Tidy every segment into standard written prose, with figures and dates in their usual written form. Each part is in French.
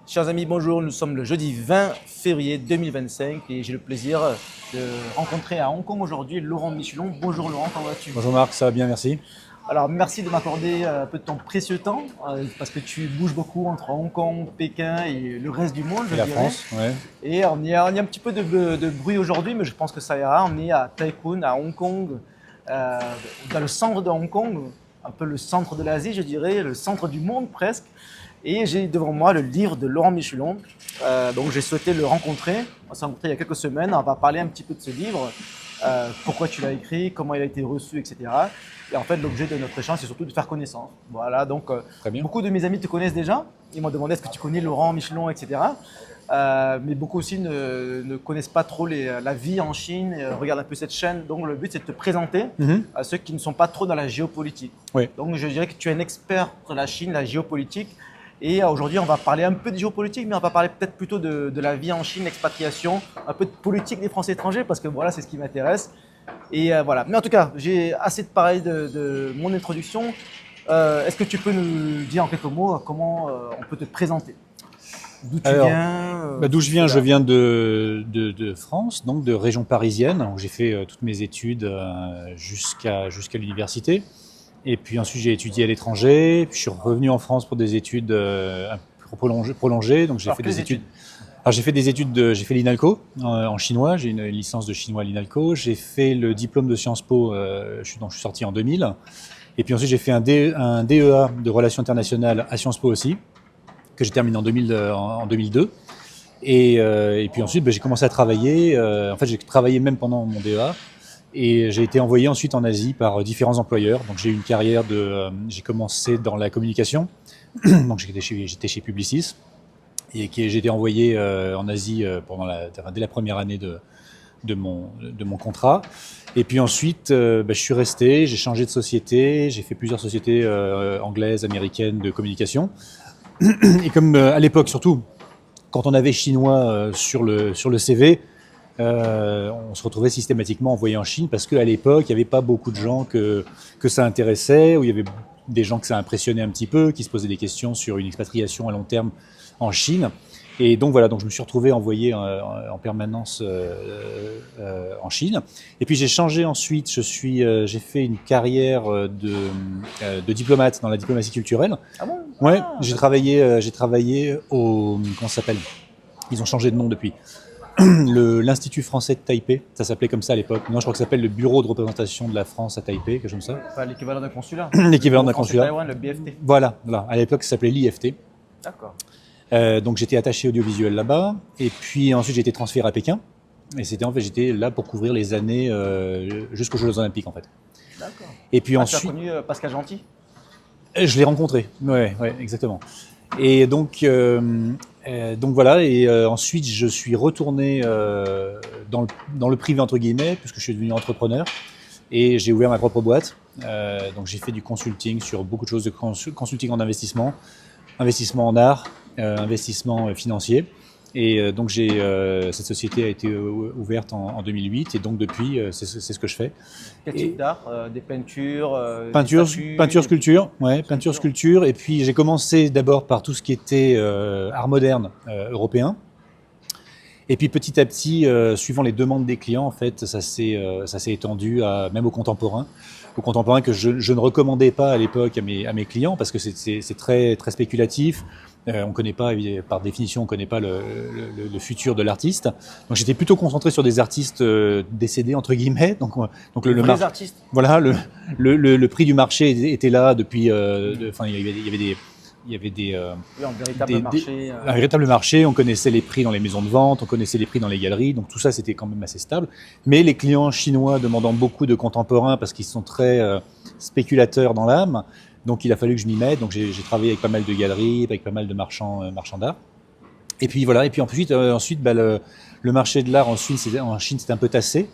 Chers amis, bonjour. Nous sommes le jeudi 20 février 2025 et j'ai le plaisir de rencontrer à Hong Kong aujourd'hui Laurent Michelon. Bonjour Laurent, comment vas-tu? Bonjour Marc, ça va bien, merci. Alors merci de m'accorder un peu de ton précieux temps parce que tu bouges beaucoup entre Hong Kong, Pékin et le reste du monde, je Et la dirais. France, ouais. Et on y a un petit peu de bruit aujourd'hui, mais je pense que ça ira. On est à Tai Kwun, à Hong Kong, dans le centre de Hong Kong, un peu le centre de l'Asie, je dirais, le centre du monde presque. Et j'ai devant moi le livre de Laurent Michelon. Donc j'ai souhaité le rencontrer. On s'est rencontré il y a quelques semaines. On va parler un petit peu de ce livre, pourquoi tu l'as écrit, comment il a été reçu, etc. Et en fait, l'objet de notre échange, c'est surtout de faire connaissance. Voilà, donc Très bien. beaucoup de mes amis te connaissent déjà. Ils m'ont demandé est-ce que tu connais Laurent Michelon, etc. Mais beaucoup aussi ne connaissent pas trop la vie en Chine, regardent un peu cette chaîne. Donc le but, c'est de te présenter à ceux qui ne sont pas trop dans la géopolitique. Oui. Donc je dirais que tu es un expert sur la Chine, la géopolitique. Et aujourd'hui, on va parler un peu de géopolitique, mais on va parler peut-être plutôt de la vie en Chine, l'expatriation, un peu de politique des Français étrangers, parce que voilà, c'est ce qui m'intéresse. Et voilà. Mais en tout cas, j'ai assez de parler de mon introduction. Est-ce que tu peux nous dire en quelques mots comment on peut te présenter? D'où tu viens D'où je viens, voilà. je viens de France, donc de région parisienne, où j'ai fait toutes mes études jusqu'à l'université. Et puis ensuite, j'ai étudié à l'étranger. Puis je suis revenu en France pour des études un peu prolongées. Donc j'ai fait des études. Alors j'ai fait des études, j'ai fait l'INALCO en chinois. J'ai une licence de chinois à l'INALCO. J'ai fait le diplôme de Sciences Po. Je suis sorti en 2000. Et puis ensuite, j'ai fait un DEA de relations internationales à Sciences Po aussi, que j'ai terminé en 2002. Et puis ensuite, j'ai commencé à travailler. En fait, j'ai travaillé même pendant mon DEA. Et j'ai été envoyé ensuite en Asie par différents employeurs. Donc j'ai eu une carrière j'ai commencé dans la communication. Donc j'étais chez Publicis. Et j'ai été envoyé en Asie dès la première année de mon contrat. Et puis ensuite, je suis resté, j'ai changé de société, j'ai fait plusieurs sociétés anglaises, américaines de communication. Et comme à l'époque surtout, quand on avait chinois sur le CV, on se retrouvait systématiquement envoyé en Chine parce qu'à l'époque, il n'y avait pas beaucoup de gens que ça intéressait, ou il y avait des gens que ça impressionnait un petit peu, qui se posaient des questions sur une expatriation à long terme en Chine. Et donc voilà, donc je me suis retrouvé envoyé en permanence en Chine. Et puis j'ai changé ensuite, j'ai fait une carrière de diplomate dans la diplomatie culturelle. Ah bon? Ouais, j'ai travaillé au, comment ça s'appelle? Ils ont changé de nom depuis. L'Institut français de Taipei, ça s'appelait comme ça à l'époque. Maintenant, je crois que ça s'appelle le Bureau de représentation de la France à Taipei, quelque chose comme ça. Enfin, l'équivalent d'un consulat. L'équivalent d'un consulat. Taïwan, le BFT. Voilà. À l'époque, ça s'appelait l'IFT. D'accord. Donc j'étais attaché audiovisuel là-bas. Et puis ensuite, j'ai été transféré à Pékin. Et j'étais là pour couvrir les années jusqu'aux Jeux Olympiques en fait. D'accord. Et puis Tu as ensuite, connu Pascal Gentil? je l'ai rencontré. Ouais, exactement. Et donc voilà. Et ensuite, je suis retourné dans le privé entre guillemets, puisque je suis devenu entrepreneur. Et j'ai ouvert ma propre boîte. Donc j'ai fait du consulting sur beaucoup de choses, de consulting en investissement en art, investissement financier. Et donc cette société a été ouverte en 2008 et donc depuis c'est ce que je fais. Quel type d'art? Des peintures, Peinture, des statues, peinture, sculpture, peinture, sculpture. Et puis j'ai commencé d'abord par tout ce qui était art moderne européen. Et puis petit à petit, suivant les demandes des clients, en fait, ça s'est étendu même aux contemporains que je ne recommandais pas à l'époque à mes clients parce que c'est très très spéculatif. On connaît pas, par définition, on connaît pas le futur de l'artiste. Donc j'étais plutôt concentré sur des artistes décédés entre guillemets. Donc les artistes. voilà, le prix du marché était là depuis. Il y avait Oui, un véritable marché. un véritable marché, on connaissait les prix dans les maisons de vente, on connaissait les prix dans les galeries, donc tout ça c'était quand même assez stable. Mais les clients chinois demandant beaucoup de contemporains parce qu'ils sont très spéculateurs dans l'âme, donc il a fallu que je m'y mette. Donc j'ai travaillé avec pas mal de galeries, avec pas mal de marchands d'art. Et puis voilà, et puis ensuite le marché de l'art en Chine c'était un peu tassé.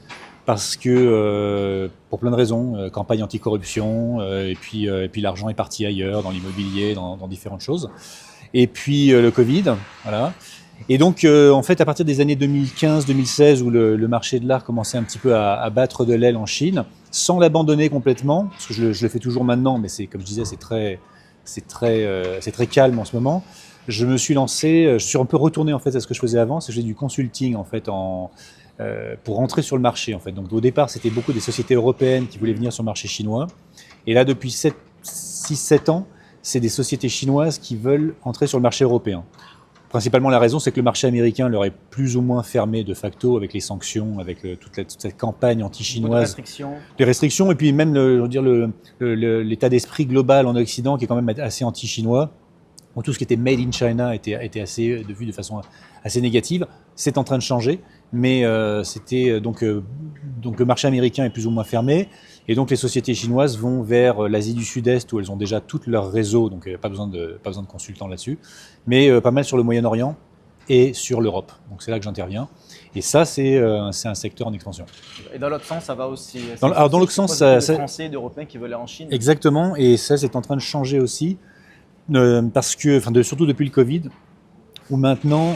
Parce que pour plein de raisons, campagne anticorruption, et puis l'argent est parti ailleurs, dans l'immobilier, dans différentes choses. Et puis le Covid, voilà. Et donc en fait à partir des années 2015-2016 où le marché de l'art commençait un petit peu à battre de l'aile en Chine, sans l'abandonner complètement, parce que je le fais toujours maintenant, mais c'est comme je disais c'est très calme en ce moment. je me suis lancé, je suis un peu retourné en fait à ce que je faisais avant, c'est que j'ai du consulting en fait pour rentrer sur le marché en fait. Donc au départ, c'était beaucoup des sociétés européennes qui voulaient venir sur le marché chinois. Et là, depuis 6-7 ans, c'est des sociétés chinoises qui veulent entrer sur le marché européen. Principalement, la raison, c'est que le marché américain leur est plus ou moins fermé de facto avec les sanctions, avec toute cette campagne anti-chinoise. Les restrictions, et puis même l'état d'esprit global en Occident qui est quand même assez anti-chinois. Tout ce qui était made in China était assez vu de façon assez négative. C'est en train de changer, mais donc le marché américain est plus ou moins fermé, et donc les sociétés chinoises vont vers l'Asie du Sud-Est où elles ont déjà tout leur réseau, donc pas besoin de consultants là-dessus, mais pas mal sur le Moyen-Orient et sur l'Europe. Donc c'est là que j'interviens. Et ça, c'est un secteur en expansion. Et dans l'autre sens, ça va aussi. Dans l'autre sens, ça, des Français, d'Européens qui veulent aller en Chine. Exactement, et ça, c'est en train de changer aussi. Parce que, surtout depuis le Covid, où maintenant,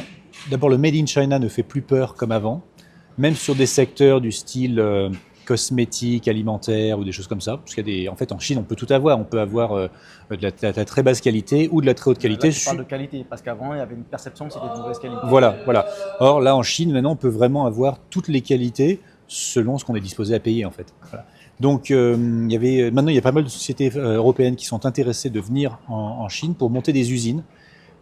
d'abord le Made in China ne fait plus peur comme avant, même sur des secteurs du style cosmétique, alimentaire ou des choses comme ça. Parce en fait, en Chine, on peut tout avoir. On peut avoir de la très basse qualité ou de la très haute qualité. Là, tu parles de qualité, parce qu'avant, il y avait une perception que c'était de mauvaise qualité. Voilà. Or, là, en Chine, maintenant, on peut vraiment avoir toutes les qualités selon ce qu'on est disposé à payer, en fait. Voilà. Donc, maintenant, il y a pas mal de sociétés européennes qui sont intéressées de venir en Chine pour monter des usines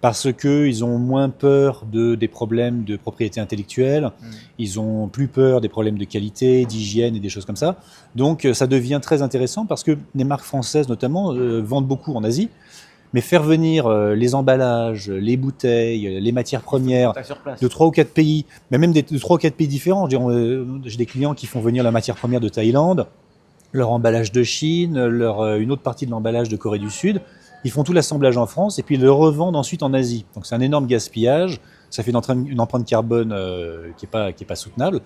parce qu'ils ont moins peur des problèmes de propriété intellectuelle, ils ont plus peur des problèmes de qualité, d'hygiène et des choses comme ça. Donc, ça devient très intéressant parce que les marques françaises, notamment, vendent beaucoup en Asie. Mais faire venir les emballages, les bouteilles, les matières premières de 3 ou 4 pays, mais même de 3 ou 4 pays différents. J'ai des clients qui font venir la matière première de Thaïlande, leur emballage de Chine, une autre partie de l'emballage de Corée du Sud. Ils font tout l'assemblage en France et puis ils le revendent ensuite en Asie. Donc c'est un énorme gaspillage, ça fait une empreinte carbone qui est pas soutenable.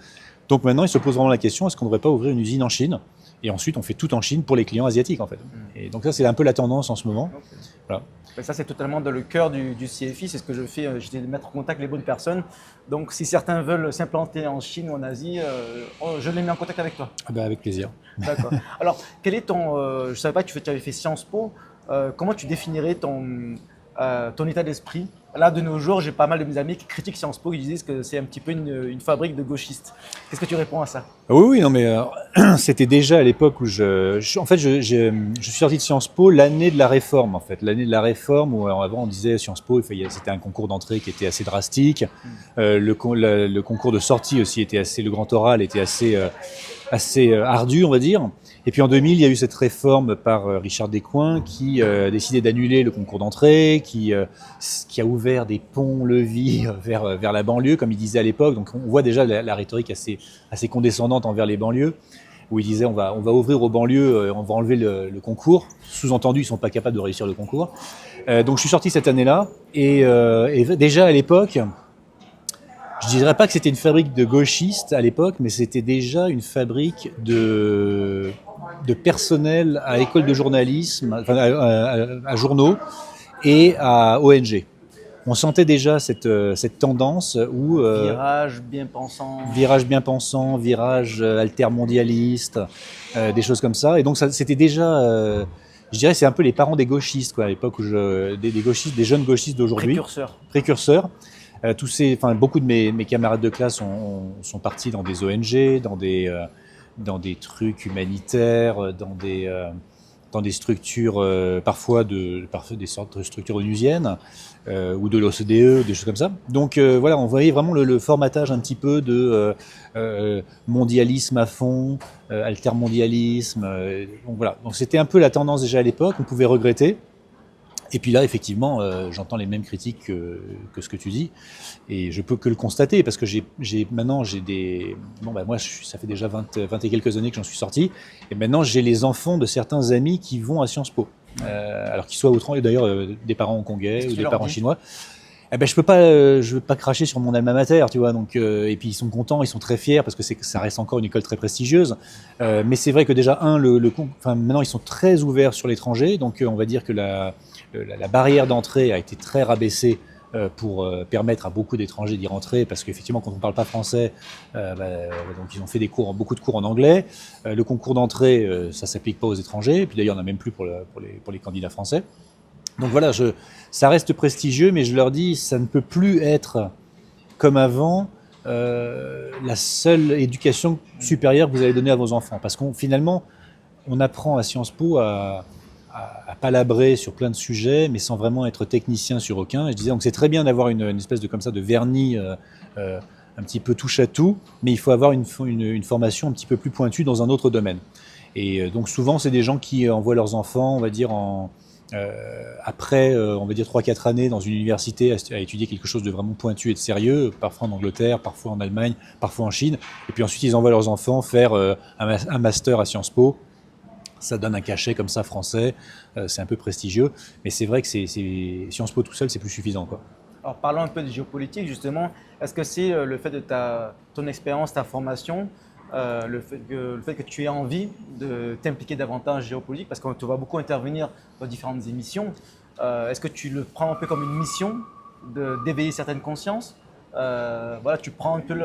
Donc maintenant, ils se posent vraiment la question, est-ce qu'on ne devrait pas ouvrir une usine en Chine ? Et ensuite, on fait tout en Chine pour les clients asiatiques en fait. Et donc ça, c'est un peu la tendance en ce moment. Okay. Voilà. Ça, c'est totalement dans le cœur du CFI, c'est ce que je fais, j'essaie de mettre en contact les bonnes personnes. Donc si certains veulent s'implanter en Chine ou en Asie, je les mets en contact avec toi. Avec plaisir. D'accord. Alors, quel est je ne savais pas que tu avais fait Sciences Po, comment tu définirais ton état d'esprit ? Là, de nos jours, j'ai pas mal de mes amis qui critiquent Sciences Po, qui disent que c'est un petit peu une fabrique de gauchistes. Qu'est-ce que tu réponds à ça ? Oui, non, mais c'était déjà à l'époque où je suis sorti de Sciences Po l'année de la réforme, en fait. L'année de la réforme où avant on disait Sciences Po, c'était un concours d'entrée qui était assez drastique. Le concours de sortie aussi le grand oral était assez ardu, on va dire. Et puis en 2000, il y a eu cette réforme par Richard Descoings qui a décidé d'annuler le concours d'entrée, qui a ouvert des ponts-levis vers la banlieue, comme il disait à l'époque. Donc on voit déjà la rhétorique assez condescendante envers les banlieues, où il disait on va ouvrir aux banlieues, on va enlever le concours. Sous-entendu, ils sont pas capables de réussir le concours. Donc je suis sorti cette année-là, et déjà à l'époque, je dirais pas que c'était une fabrique de gauchistes à l'époque, mais c'était déjà une fabrique de personnel à école de journalisme, à journaux et à ONG. On sentait déjà cette tendance où virage bien pensant, virage altermondialiste, des choses comme ça. Et donc c'était déjà, je dirais, c'est un peu les parents des gauchistes quoi, à l'époque où des gauchistes, des jeunes gauchistes d'aujourd'hui. Précurseurs. Beaucoup de mes camarades de classe sont partis dans des ONG, dans des trucs humanitaires, dans des structures parfois des sortes de structures onusiennes ou de l'OCDE, des choses comme ça. Donc voilà, on voyait vraiment le formatage un petit peu de mondialisme à fond, altermondialisme. Donc voilà, donc c'était un peu la tendance déjà à l'époque. On pouvait regretter. Et puis là, effectivement, j'entends les mêmes critiques que ce que tu dis, et je peux que le constater parce que moi, ça fait déjà 20 et quelques années que j'en suis sorti, et maintenant j'ai les enfants de certains amis qui vont à Sciences Po, alors qu'ils soient outre, et d'ailleurs des parents hongkongais ou des parents chinois. Je veux pas cracher sur mon alma mater, tu vois. Donc, et puis ils sont contents, ils sont très fiers parce que ça reste encore une école très prestigieuse. Mais c'est vrai que déjà maintenant ils sont très ouverts sur l'étranger, donc on va dire que la barrière d'entrée a été très rabaissée pour permettre à beaucoup d'étrangers d'y rentrer, parce qu'effectivement quand on ne parle pas français, donc ils ont fait beaucoup de cours en anglais. Le concours d'entrée, ça s'applique pas aux étrangers, et puis d'ailleurs il n'y en a même plus pour les candidats français. Donc voilà, ça reste prestigieux, mais je leur dis, ça ne peut plus être comme avant la seule éducation supérieure que vous allez donner à vos enfants. Parce qu'on finalement, on apprend à Sciences Po à palabrer sur plein de sujets, mais sans vraiment être technicien sur aucun. Et je disais, donc c'est très bien d'avoir une espèce de comme ça de vernis un petit peu touche à tout, mais il faut avoir une formation un petit peu plus pointue dans un autre domaine. Et donc souvent, c'est des gens qui envoient leurs enfants, on va dire, après, on va dire 3-4 années dans une université à étudier quelque chose de vraiment pointu et de sérieux, parfois en Angleterre, parfois en Allemagne, parfois en Chine. Et puis ensuite, ils envoient leurs enfants faire un master à Sciences Po. Ça donne un cachet comme ça français, c'est un peu prestigieux. Mais c'est vrai que Sciences Po tout seul, c'est plus suffisant, quoi. Alors parlons un peu de géopolitique justement. Est-ce que c'est le fait de ton expérience, ta formation, le fait que tu aies envie de t'impliquer davantage en géopolitique, parce qu'on te voit beaucoup intervenir dans différentes émissions. Est-ce que tu le prends un peu comme une mission d'éveiller certaines consciences? Voilà, tu prends un peu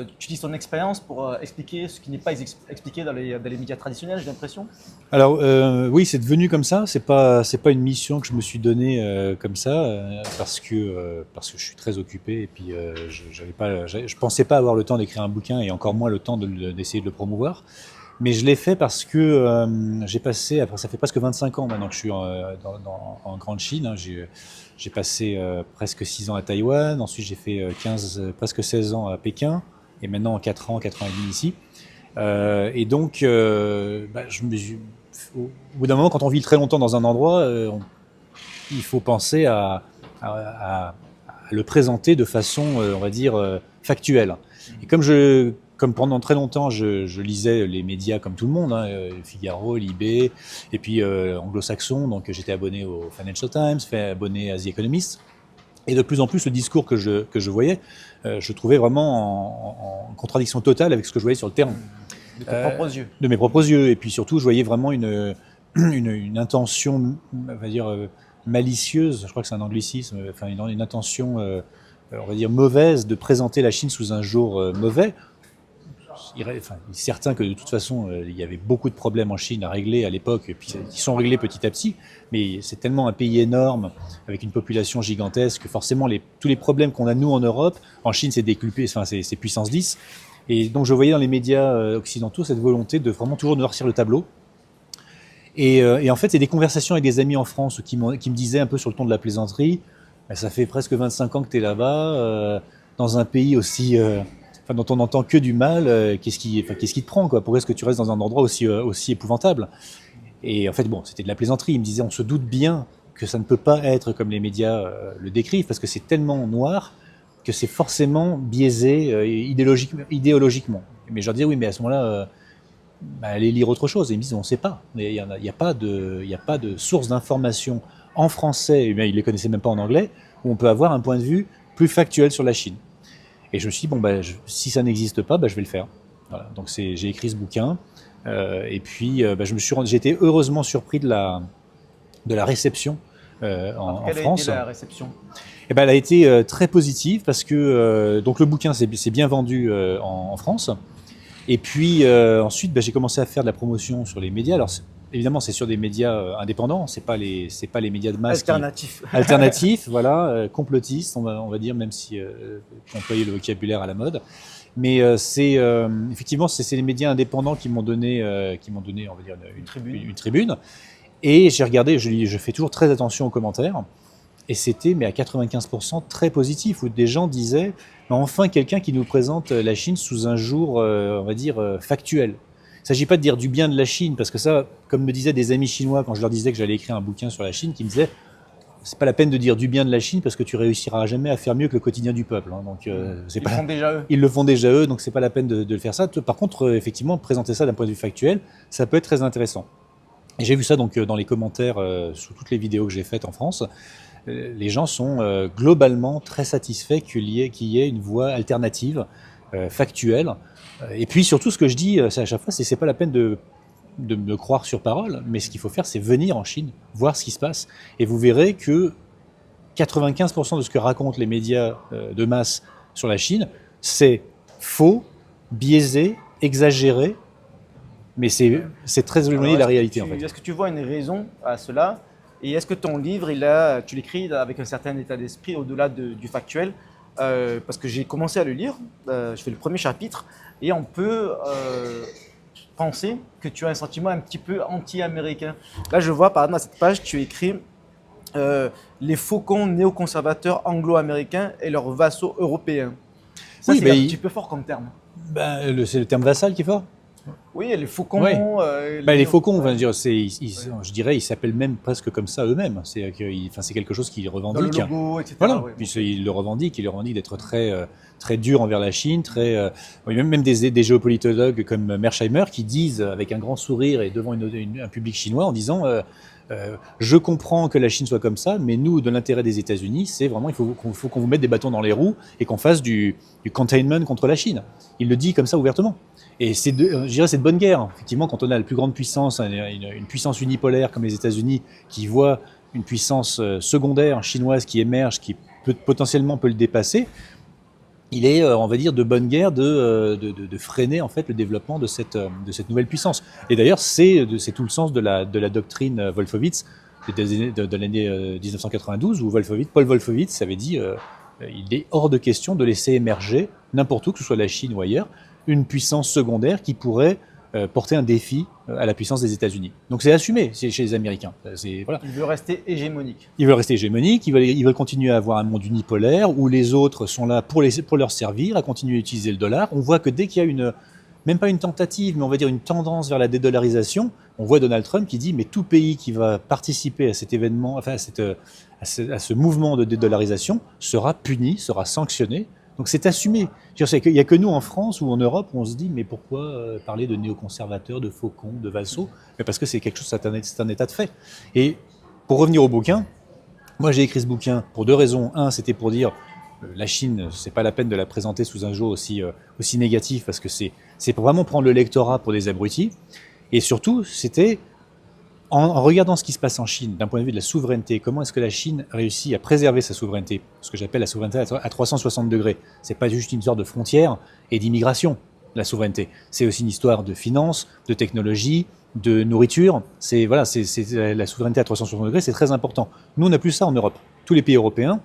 tu utilises ton expérience pour expliquer ce qui n'est pas expliqué dans les médias traditionnels, j'ai l'impression. Alors oui, c'est devenu comme ça. C'est pas une mission que je me suis donnée comme ça parce que je suis très occupé et puis je pensais pas avoir le temps d'écrire un bouquin et encore moins le temps d'essayer de le promouvoir. Mais je l'ai fait parce que j'ai passé, après ça fait presque 25 ans maintenant que je suis en Grande Chine. Hein. J'ai passé presque 6 ans à Taïwan, ensuite j'ai fait presque 16 ans à Pékin, et maintenant 4 ans et demi ici. Et donc, au bout d'un moment, quand on vit très longtemps dans un endroit, il faut penser à le présenter de façon, on va dire, factuelle. Et comme pendant très longtemps, je lisais les médias comme tout le monde, hein, Figaro, Libé, et puis anglo-saxon, donc j'étais abonné au Financial Times, abonné à The Economist, et de plus en plus le discours que je voyais, je trouvais vraiment en contradiction totale avec ce que je voyais sur le terrain. De tes propres yeux. De mes propres yeux, et puis surtout je voyais vraiment une intention, on va dire, malicieuse, je crois que c'est un anglicisme, enfin une intention, on va dire, mauvaise de présenter la Chine sous un jour mauvais. Il est certain que de toute façon, il y avait beaucoup de problèmes en Chine à régler à l'époque, et puis qui sont réglés petit à petit, mais c'est tellement un pays énorme, avec une population gigantesque, que forcément tous les problèmes qu'on a nous en Europe, en Chine c'est décuplé, enfin c'est puissance 10. Et donc je voyais dans les médias occidentaux cette volonté de vraiment toujours noircir le tableau. Et en fait, c'est des conversations avec des amis en France qui me disaient un peu sur le ton de la plaisanterie, ça fait presque 25 ans que tu es là-bas, dans un pays aussi... dont on n'entend que du mal, qu'est-ce qui te prend, quoi? Pourquoi est-ce que tu restes dans un endroit aussi épouvantable? Et en fait, bon, c'était de la plaisanterie. Il me disait, on se doute bien que ça ne peut pas être comme les médias le décrivent, parce que c'est tellement noir que c'est forcément biaisé idéologiquement. Mais je leur disais, oui, mais à ce moment-là, allez lire autre chose. Et ils me disent, on ne sait pas. Il n'y a pas de source d'information en français, et bien, ils ne les connaissaient même pas en anglais, où on peut avoir un point de vue plus factuel sur la Chine. Et je me suis dit, si ça n'existe pas, je vais le faire. Voilà. Donc j'ai écrit ce bouquin. Et puis j'ai été heureusement surpris de la réception en France. Quelle a été la réception? Elle a été très positive parce que donc le bouquin s'est bien vendu en France. Et puis ensuite, j'ai commencé à faire de la promotion sur les médias. Alors évidemment, c'est sur des médias indépendants, c'est pas les médias de masse alternatifs, voilà, complotistes, on va dire, même si employer le vocabulaire à la mode. Mais effectivement, c'est les médias indépendants qui m'ont donné, on va dire, une tribune. Et j'ai regardé, je fais toujours très attention aux commentaires. Et c'était, mais à 95%, très positif, où des gens disaient, enfin quelqu'un qui nous présente la Chine sous un jour, on va dire, factuel. Il ne s'agit pas de dire du bien de la Chine, parce que ça, comme me disaient des amis chinois quand je leur disais que j'allais écrire un bouquin sur la Chine, qui me disaient, c'est pas la peine de dire du bien de la Chine, parce que tu réussiras jamais à faire mieux que le quotidien du peuple. Hein. Donc, ils le font déjà eux, donc c'est pas la peine de le faire ça. Par contre, effectivement, présenter ça d'un point de vue factuel, ça peut être très intéressant. Et j'ai vu ça donc dans les commentaires sous toutes les vidéos que j'ai faites en France. Les gens sont globalement très satisfaits qu'il y ait une voie alternative, factuelle. Et puis surtout, ce que je dis à chaque fois, c'est pas la peine de me croire sur parole, mais ce qu'il faut faire, c'est venir en Chine, voir ce qui se passe. Et vous verrez que 95% de ce que racontent les médias de masse sur la Chine, c'est faux, biaisé, exagéré, mais c'est très éloigné de la réalité. En fait. Est-ce que tu vois une raison à cela? Et est-ce que ton livre, tu l'écris avec un certain état d'esprit au-delà du factuel? Parce que j'ai commencé à le lire, je fais le premier chapitre, et on peut penser que tu as un sentiment un petit peu anti-américain. Là, je vois, par exemple, à cette page, tu écris les faucons néoconservateurs anglo-américains et leurs vassaux européens. Ça, Oui, c'est un petit peu fort comme terme. C'est le terme vassal qui est fort. Oui, les faucons. Oui. Les faucons, ouais. je dirais, ils s'appellent même presque comme ça eux-mêmes. C'est quelque chose qu'ils revendiquent. Dans le logo, etc. Voilà. Ouais. Puis ils le revendiquent d'être très dur envers la Chine, même des géopolitologues comme Mersheimer qui disent avec un grand sourire et devant un public chinois en disant je comprends que la Chine soit comme ça, mais nous, de l'intérêt des États-Unis, c'est vraiment il faut qu'on vous mette des bâtons dans les roues et qu'on fasse du containment contre la Chine. Il le dit comme ça ouvertement. Et je dirais c'est de bonne guerre. Effectivement, quand on a la plus grande puissance, une puissance unipolaire comme les États-Unis, qui voit une puissance secondaire chinoise qui émerge, qui potentiellement peut le dépasser, il est, on va dire, de bonne guerre de freiner en fait le développement de cette nouvelle puissance. Et d'ailleurs, c'est tout le sens de la doctrine Wolfowitz de l'année 1992, où Paul Wolfowitz avait dit il est hors de question de laisser émerger n'importe où, que ce soit la Chine ou ailleurs, une puissance secondaire qui pourrait porter un défi à la puissance des États-Unis. Donc c'est assumé chez les Américains. Voilà. Il veut rester hégémonique. Ils veulent rester hégémoniques, ils veulent continuer à avoir un monde unipolaire où les autres sont là pour leur servir, à continuer à utiliser le dollar. On voit que dès qu'il y a même pas une tentative, mais on va dire une tendance vers la dédollarisation, on voit Donald Trump qui dit mais tout pays qui va participer à cet événement, enfin à ce mouvement de dédollarisation sera puni, sera sanctionné. Donc c'est assumé. Il n'y a que nous en France ou en Europe où on se dit mais pourquoi parler de néoconservateurs, de faucons, de vassaux? Mais parce que c'est quelque chose, c'est un état de fait. Et pour revenir au bouquin, moi j'ai écrit ce bouquin pour deux raisons. Un, c'était pour dire la Chine, c'est pas la peine de la présenter sous un jour aussi négatif parce que c'est pour vraiment prendre le lectorat pour des abrutis. Et surtout, c'était en regardant ce qui se passe en Chine, d'un point de vue de la souveraineté, comment est-ce que la Chine réussit à préserver sa souveraineté, ce que j'appelle la souveraineté à 360 degrés. C'est pas juste une histoire de frontières et d'immigration, la souveraineté. C'est aussi une histoire de finances, de technologie, de nourriture. C'est la souveraineté à 360 degrés, c'est très important. Nous, on n'a plus ça en Europe. Tous les pays européens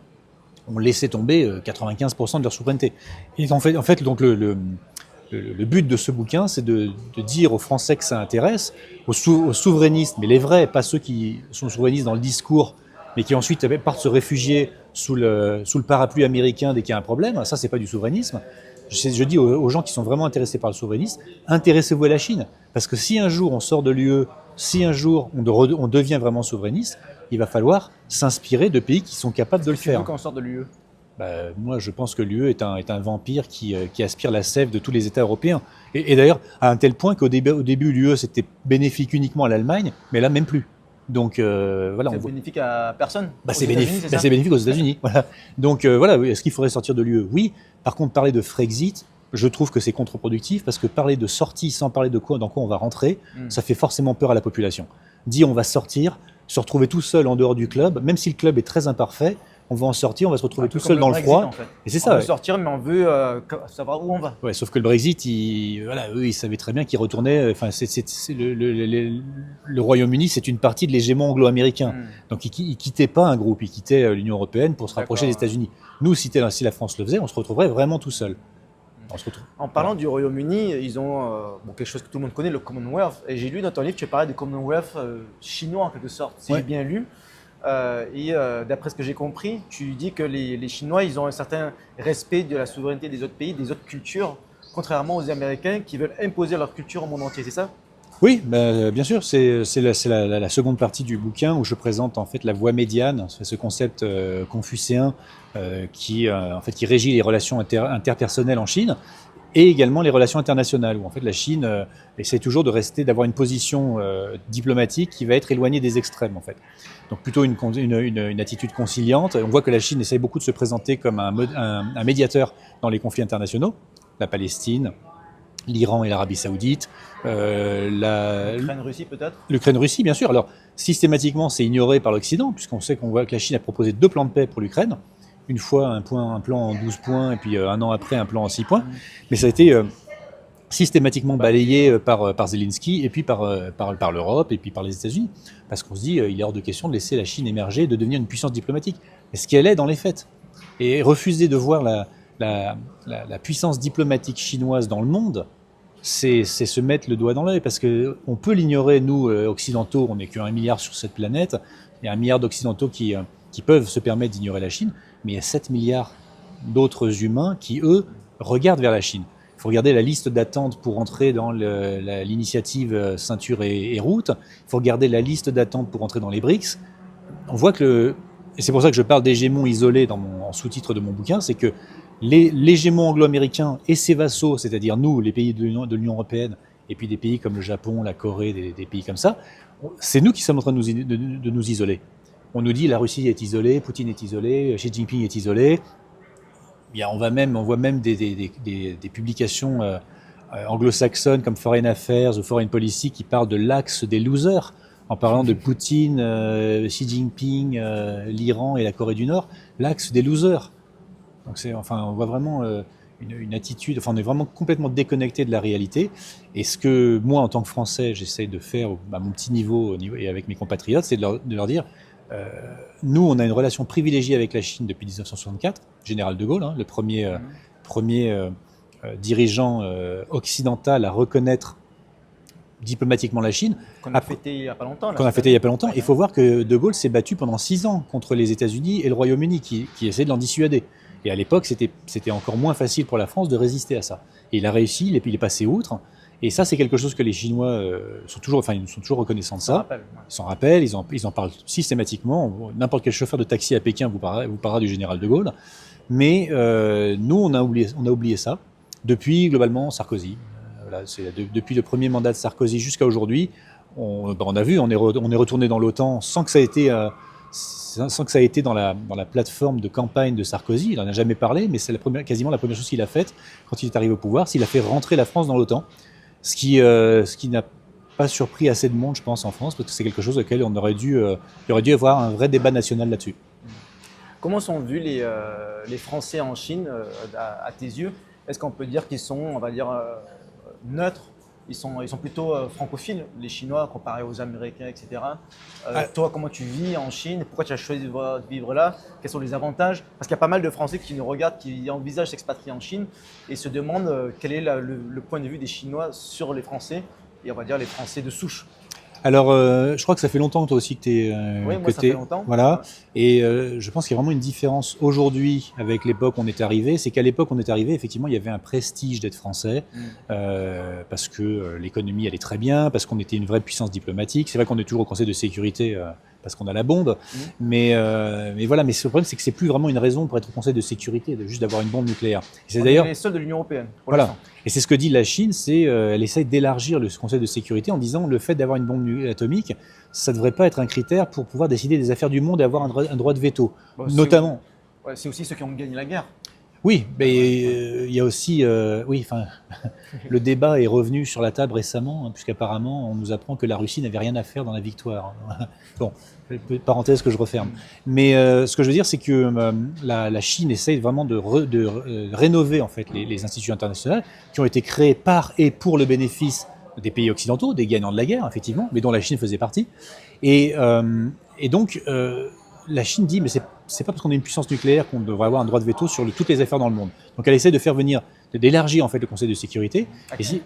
ont laissé tomber 95% de leur souveraineté. Et en fait donc le but de ce bouquin, c'est de dire aux Français que ça intéresse, aux souverainistes, mais les vrais, pas ceux qui sont souverainistes dans le discours, mais qui ensuite partent se réfugier sous le parapluie américain dès qu'il y a un problème. Ça, c'est pas du souverainisme. Je dis aux gens qui sont vraiment intéressés par le souverainisme, intéressez-vous à la Chine. Parce que si un jour on sort de l'UE, si un jour on devient vraiment souverainiste, il va falloir s'inspirer de pays qui sont capables de le faire. Quand on sort de l'UE. Moi, je pense que l'UE est un vampire qui aspire la sève de tous les États européens. Et d'ailleurs, à un tel point qu'au début, l'UE, c'était bénéfique uniquement à l'Allemagne, mais là, même plus. Donc, voilà. C'est bénéfique à personne. C'est bénéfique aux États-Unis. Voilà. Donc, voilà. Est-ce qu'il faudrait sortir de l'UE? Oui. Par contre, parler de Frexit, je trouve que c'est contre-productif parce que parler de sortie sans parler dans quoi on va rentrer, ça fait forcément peur à la population. Dire on va sortir, se retrouver tout seul en dehors du club, même si le club est très imparfait, on va en sortir, on va se retrouver tout seul dans le froid. En fait. Et c'est ça. On veut sortir, mais on veut savoir où on va. Ouais, sauf que le Brexit, eux, ils savaient très bien qu'ils retournaient. Enfin, le Royaume-Uni, c'est une partie de l'hégémon anglo-américain. Donc, ils quittaient pas un groupe, ils quittaient l'Union européenne pour se rapprocher des États-Unis. Nous, si la France le faisait, on se retrouverait vraiment tout seul. En parlant du Royaume-Uni, ils ont quelque chose que tout le monde connaît, le Commonwealth. Et j'ai lu dans ton livre, tu parlais du Commonwealth chinois en quelque sorte, si j'ai bien lu. D'après ce que j'ai compris, tu dis que les Chinois, ils ont un certain respect de la souveraineté des autres pays, des autres cultures, contrairement aux Américains qui veulent imposer leur culture au monde entier, c'est ça? Oui, bien sûr, c'est la seconde partie du bouquin où je présente en fait la voie médiane, ce concept confucéen qui régit les relations interpersonnelles en Chine et également les relations internationales où en fait la Chine essaie toujours d'avoir une position diplomatique qui va être éloignée des extrêmes en fait. Donc plutôt une attitude conciliante. On voit que la Chine essaie beaucoup de se présenter comme un médiateur dans les conflits internationaux, la Palestine, l'Iran et l'Arabie Saoudite, l'Ukraine-Russie peut-être. L'Ukraine-Russie, bien sûr. Alors systématiquement, c'est ignoré par l'Occident, puisqu'on sait qu'on voit que la Chine a proposé 2 plans de paix pour l'Ukraine. Une fois un plan en 12 points, et puis un an après un plan en 6 points. Mais ça a été systématiquement balayé par Zelensky et puis par l'Europe et puis par les États-Unis. Parce qu'on se dit il est hors de question de laisser la Chine émerger, de devenir une puissance diplomatique. Mais ce qu'elle est dans les faits. Et refuser de voir la puissance diplomatique chinoise dans le monde, c'est se mettre le doigt dans l'œil. Parce qu'on peut l'ignorer, nous, occidentaux, on n'est qu'1 milliard sur cette planète. Il y a 1 milliard d'occidentaux qui peuvent se permettre d'ignorer la Chine. Mais il y a 7 milliards d'autres humains qui, eux, regardent vers la Chine. Il faut regarder la liste d'attente pour entrer dans l'initiative ceinture et route. Il faut regarder la liste d'attente pour entrer dans les BRICS. On voit que et c'est pour ça que je parle d'hégémon isolé en sous-titre de mon bouquin, c'est que l'hégémon anglo-américain et ses vassaux, c'est-à-dire nous, les pays de l'Union européenne, et puis des pays comme le Japon, la Corée, des pays comme ça, c'est nous qui sommes en train de nous isoler. On nous dit la Russie est isolée, Poutine est isolé, Xi Jinping est isolé. On voit même des publications anglo-saxonnes comme Foreign Affairs ou Foreign Policy qui parlent de l'axe des losers, en parlant de Poutine, Xi Jinping, l'Iran et la Corée du Nord, l'axe des losers. Donc on voit vraiment une attitude, on est vraiment complètement déconnecté de la réalité. Et ce que moi, en tant que Français, j'essaie de faire à mon petit niveau et avec mes compatriotes, c'est de leur dire nous, on a une relation privilégiée avec la Chine depuis 1964, Général de Gaulle, le premier dirigeant occidental à reconnaître diplomatiquement la Chine. Qu'on a fêté il n'y a pas longtemps. Il faut voir que de Gaulle s'est battu pendant 6 ans contre les États-Unis et le Royaume-Uni qui essayaient de l'en dissuader. Et à l'époque, c'était encore moins facile pour la France de résister à ça. Et il a réussi, il est passé outre. Et ça, c'est quelque chose que les Chinois sont toujours reconnaissants de ça. Ils s'en rappellent, ils en parlent systématiquement. N'importe quel chauffeur de taxi à Pékin vous parlera du général de Gaulle. Mais nous, on a oublié ça depuis globalement Sarkozy. Depuis le premier mandat de Sarkozy jusqu'à aujourd'hui, on a vu, on est retourné dans l'OTAN sans que ça ait été dans la plateforme de campagne de Sarkozy. Il n'en a jamais parlé, mais c'est quasiment la première chose qu'il a faite quand il est arrivé au pouvoir, c'est qu'il a fait rentrer la France dans l'OTAN. Ce qui n'a pas surpris assez de monde, je pense, en France, parce que c'est quelque chose auquel il aurait dû avoir un vrai débat national là-dessus. Comment sont vus les Français en Chine, à tes yeux? Est-ce qu'on peut dire qu'ils sont, on va dire, neutres? Ils sont plutôt francophiles, les Chinois, comparés aux Américains, etc. Toi, comment tu vis en Chine? Pourquoi tu as choisi de vivre là? Quels sont les avantages? Parce qu'il y a pas mal de Français qui nous regardent, qui envisagent s'expatrier en Chine et se demandent quel est le point de vue des Chinois sur les Français, et on va dire les Français de souche. Alors, je crois que ça fait longtemps toi aussi que tu es. Oui, moi ça fait longtemps. Voilà. Et je pense qu'il y a vraiment une différence aujourd'hui avec l'époque où on est arrivé. C'est qu'à l'époque où on est arrivé, effectivement, il y avait un prestige d'être français parce que l'économie allait très bien, parce qu'on était une vraie puissance diplomatique. C'est vrai qu'on est toujours au Conseil de sécurité parce qu'on a la bombe. Mais voilà. Mais le problème, c'est que c'est plus vraiment une raison pour être au Conseil de sécurité, juste d'avoir une bombe nucléaire. Et c'est d'ailleurs les seuls de l'Union européenne. Voilà. Et c'est ce que dit la Chine, elle essaye d'élargir le Conseil de sécurité en disant le fait d'avoir une bombe atomique, ça ne devrait pas être un critère pour pouvoir décider des affaires du monde et avoir un droit de veto. Bon, notamment. C'est aussi ceux qui ont gagné la guerre. Oui, mais il y a aussi, le débat est revenu sur la table récemment, puisqu'apparemment on nous apprend que la Russie n'avait rien à faire dans la victoire. Bon, parenthèse que je referme. Mais ce que je veux dire, c'est que la Chine essaye vraiment de rénover en fait les institutions internationales qui ont été créées par et pour le bénéfice des pays occidentaux, des gagnants de la guerre, effectivement, mais dont la Chine faisait partie. Et donc, la Chine dit, mais c'est pas parce qu'on est une puissance nucléaire qu'on devrait avoir un droit de veto sur toutes les affaires dans le monde. Donc elle essaie d'élargir en fait le Conseil de sécurité. Okay.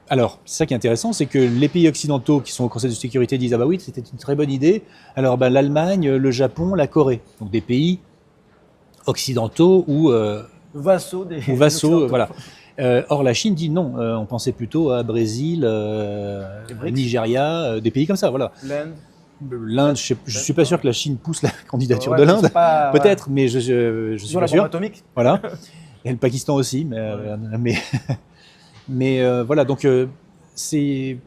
Alors, c'est ça qui est intéressant, c'est que les pays occidentaux qui sont au Conseil de sécurité disent ah bah oui, c'était une très bonne idée. Alors l'Allemagne, le Japon, la Corée, donc des pays occidentaux ou vassaux, voilà. Or la Chine dit non, on pensait plutôt à Brésil, Nigeria, des pays comme ça, voilà. L'Inde, je ne suis pas sûr que la Chine pousse la candidature de l'Inde, peut-être, mais je suis pas sûr. Atomique. Voilà. Et le Pakistan aussi, mais voilà, donc c'est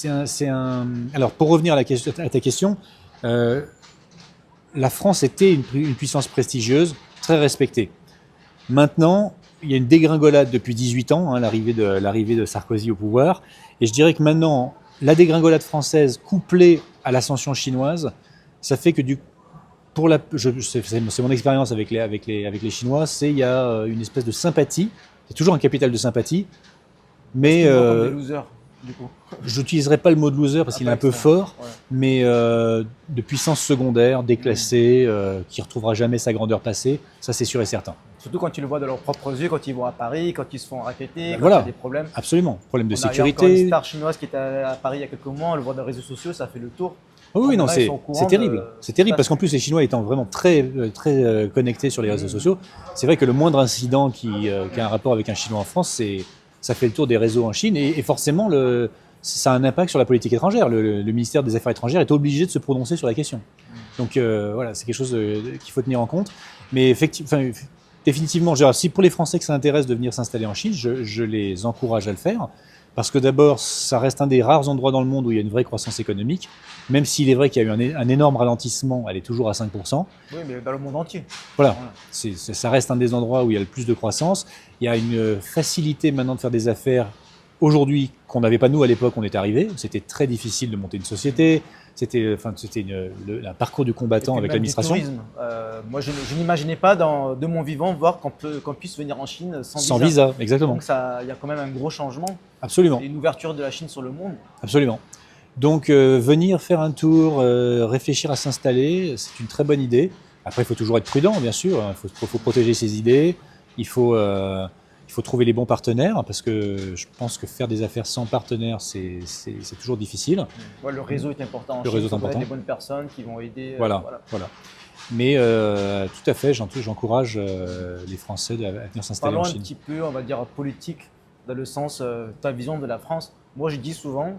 un. Alors pour revenir à ta question, la France était une puissance prestigieuse, très respectée. Maintenant, il y a une dégringolade depuis 18 ans, l'arrivée de Sarkozy au pouvoir, et je dirais que maintenant, la dégringolade française couplée à l'ascension chinoise, ça fait que c'est mon expérience avec les Chinois, il y a une espèce de sympathie, c'est toujours un capital de sympathie, Mais Est-ce qu'ils voient comme des losers, du coup? je n'utiliserai pas le mot de loser parce qu'il est un peu fort, mais de puissance secondaire, déclassée, qui ne retrouvera jamais sa grandeur passée, ça c'est sûr et certain. Surtout quand tu le vois de leurs propres yeux, quand ils vont à Paris, quand ils se font racketter, quand Voilà. il y a des problèmes. Absolument, problème de On a encore une sécurité. star chinoise qui était à Paris il y a quelques mois, on le voit dans les réseaux sociaux, ça fait le tour. Oui, non, Là, ils sont au courant c'est terrible. de- C'est terrible parce qu'en plus, les Chinois étant vraiment très connectés sur les réseaux sociaux, c'est vrai que le moindre incident qui a un rapport avec un Chinois en France, ça fait le tour des réseaux en Chine et forcément, ça a un impact sur la politique étrangère. Le ministère des Affaires étrangères est obligé de se prononcer sur la question. Donc voilà, c'est quelque chose qu'il faut tenir en compte. Mais définitivement, si pour les Français que ça intéresse de venir s'installer en Chine, je les encourage à le faire. Parce que d'abord, ça reste un des rares endroits dans le monde où il y a une vraie croissance économique. Même s'il est vrai qu'il y a eu un énorme ralentissement, elle est toujours à 5%. Oui, mais dans le monde entier. Voilà, ça reste un des endroits où il y a le plus de croissance. Il y a une facilité maintenant de faire des affaires aujourd'hui qu'on n'avait pas nous à l'époque où on est arrivé. C'était très difficile de monter une société. C'était un parcours du combattant avec l'administration. Moi, je n'imaginais pas de mon vivant voir qu'on puisse venir en Chine Sans visa, exactement. Donc il y a quand même un gros changement. Absolument. Et une ouverture de la Chine sur le monde. Absolument. Donc venir faire un tour, réfléchir à s'installer, c'est une très bonne idée. Après, il faut toujours être prudent, bien sûr. Il faut protéger ses idées. Il faut trouver les bons partenaires parce que je pense que faire des affaires sans partenaire, c'est toujours difficile. Ouais, le réseau est important. Le réseau est important. Les bonnes personnes qui vont aider. Voilà. Mais tout à fait, j'encourage les Français à venir s'installer en Chine. Parlons un petit peu, on va dire, politique, dans le sens, ta vision de la France. Moi, je dis souvent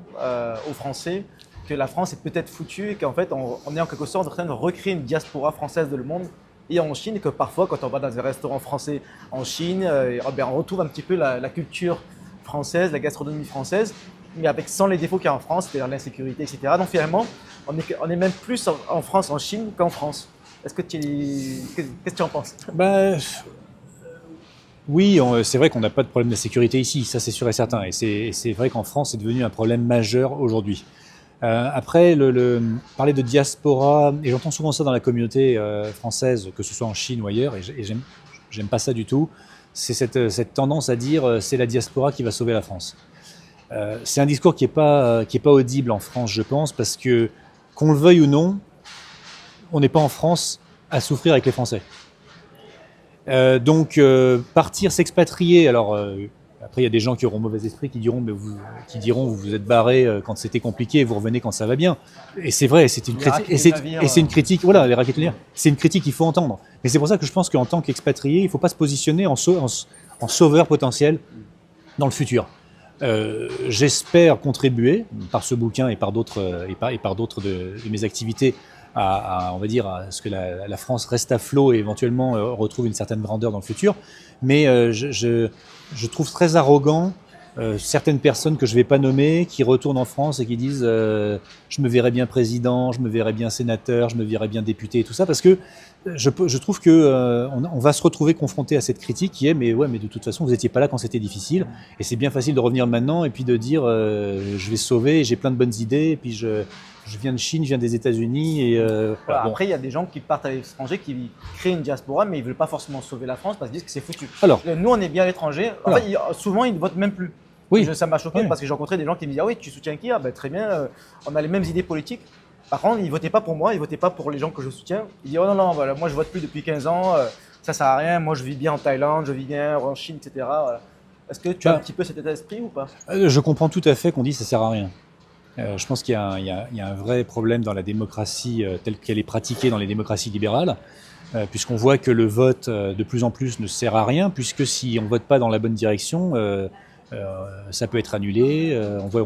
aux Français que la France est peut-être foutue et qu'en fait, on est en quelque sorte en train de recréer une diaspora française dans le monde et en Chine, et que parfois, quand on va dans un restaurant français en Chine, on retrouve un petit peu la culture française, la gastronomie française, mais sans les défauts qu'il y a en France, c'est-à-dire l'insécurité, etc. Donc finalement, on est même plus en France, en Chine qu'en France. Qu'est-ce que tu en penses? Oui, c'est vrai qu'on n'a pas de problème de sécurité ici, ça c'est sûr et certain. Et c'est vrai qu'en France, c'est devenu un problème majeur aujourd'hui. Après, parler de diaspora, et j'entends souvent ça dans la communauté française, que ce soit en Chine ou ailleurs, et j'aime pas ça du tout, c'est cette tendance à dire c'est la diaspora qui va sauver la France. C'est un discours qui est pas audible en France, je pense, parce que qu'on le veuille ou non, on n'est pas en France à souffrir avec les Français. Donc partir s'expatrier, alors après il y a des gens qui auront mauvais esprit qui diront vous vous êtes barré quand c'était compliqué et vous revenez quand ça va bien. Et c'est vrai, c'est une critique et c'est une critique, voilà, les raquettes navires, c'est une critique qu'il faut entendre. Mais c'est pour ça que je pense qu'en tant qu'expatrié, il ne faut pas se positionner en sauveur potentiel dans le futur. J'espère contribuer par ce bouquin et par d'autres de mes activités on va dire, à ce que la France reste à flot et éventuellement retrouve une certaine grandeur dans le futur. Mais je trouve très arrogant certaines personnes que je ne vais pas nommer qui retournent en France et qui disent je me verrais bien président, je me verrais bien sénateur, je me verrais bien député et tout ça, parce que je trouve que on va se retrouver confronté à cette critique qui est mais de toute façon vous n'étiez pas là quand c'était difficile et c'est bien facile de revenir maintenant et puis de dire je vais sauver, j'ai plein de bonnes idées et puis je viens de Chine, je viens des États-Unis et voilà, bon. Après il y a des gens qui partent à l'étranger, qui créent une diaspora mais ils ne veulent pas forcément sauver la France parce qu'ils disent que c'est foutu. Alors, nous on est bien à l'étranger, en fait, souvent ils ne votent même plus. Oui. Ça m'a choqué parce que j'ai rencontré des gens qui me disent ah oui tu soutiens qui? Très bien, on a les mêmes idées politiques. Par contre, ils ne votaient pas pour moi, ils ne votaient pas pour les gens que je soutiens. Ils disent oh non, voilà, moi je ne vote plus depuis 15 ans, ça ne sert à rien, moi je vis bien en Thaïlande, je vis bien en Chine, etc. Voilà. Est-ce que tu as un petit peu cet état d'esprit ou pas? Je comprends tout à fait qu'on dise ça ne sert à rien. Je pense qu'il y a un vrai problème dans la démocratie telle qu'elle est pratiquée dans les démocraties libérales, puisqu'on voit que le vote de plus en plus ne sert à rien, puisque si on ne vote pas dans la bonne direction, ça peut être annulé. On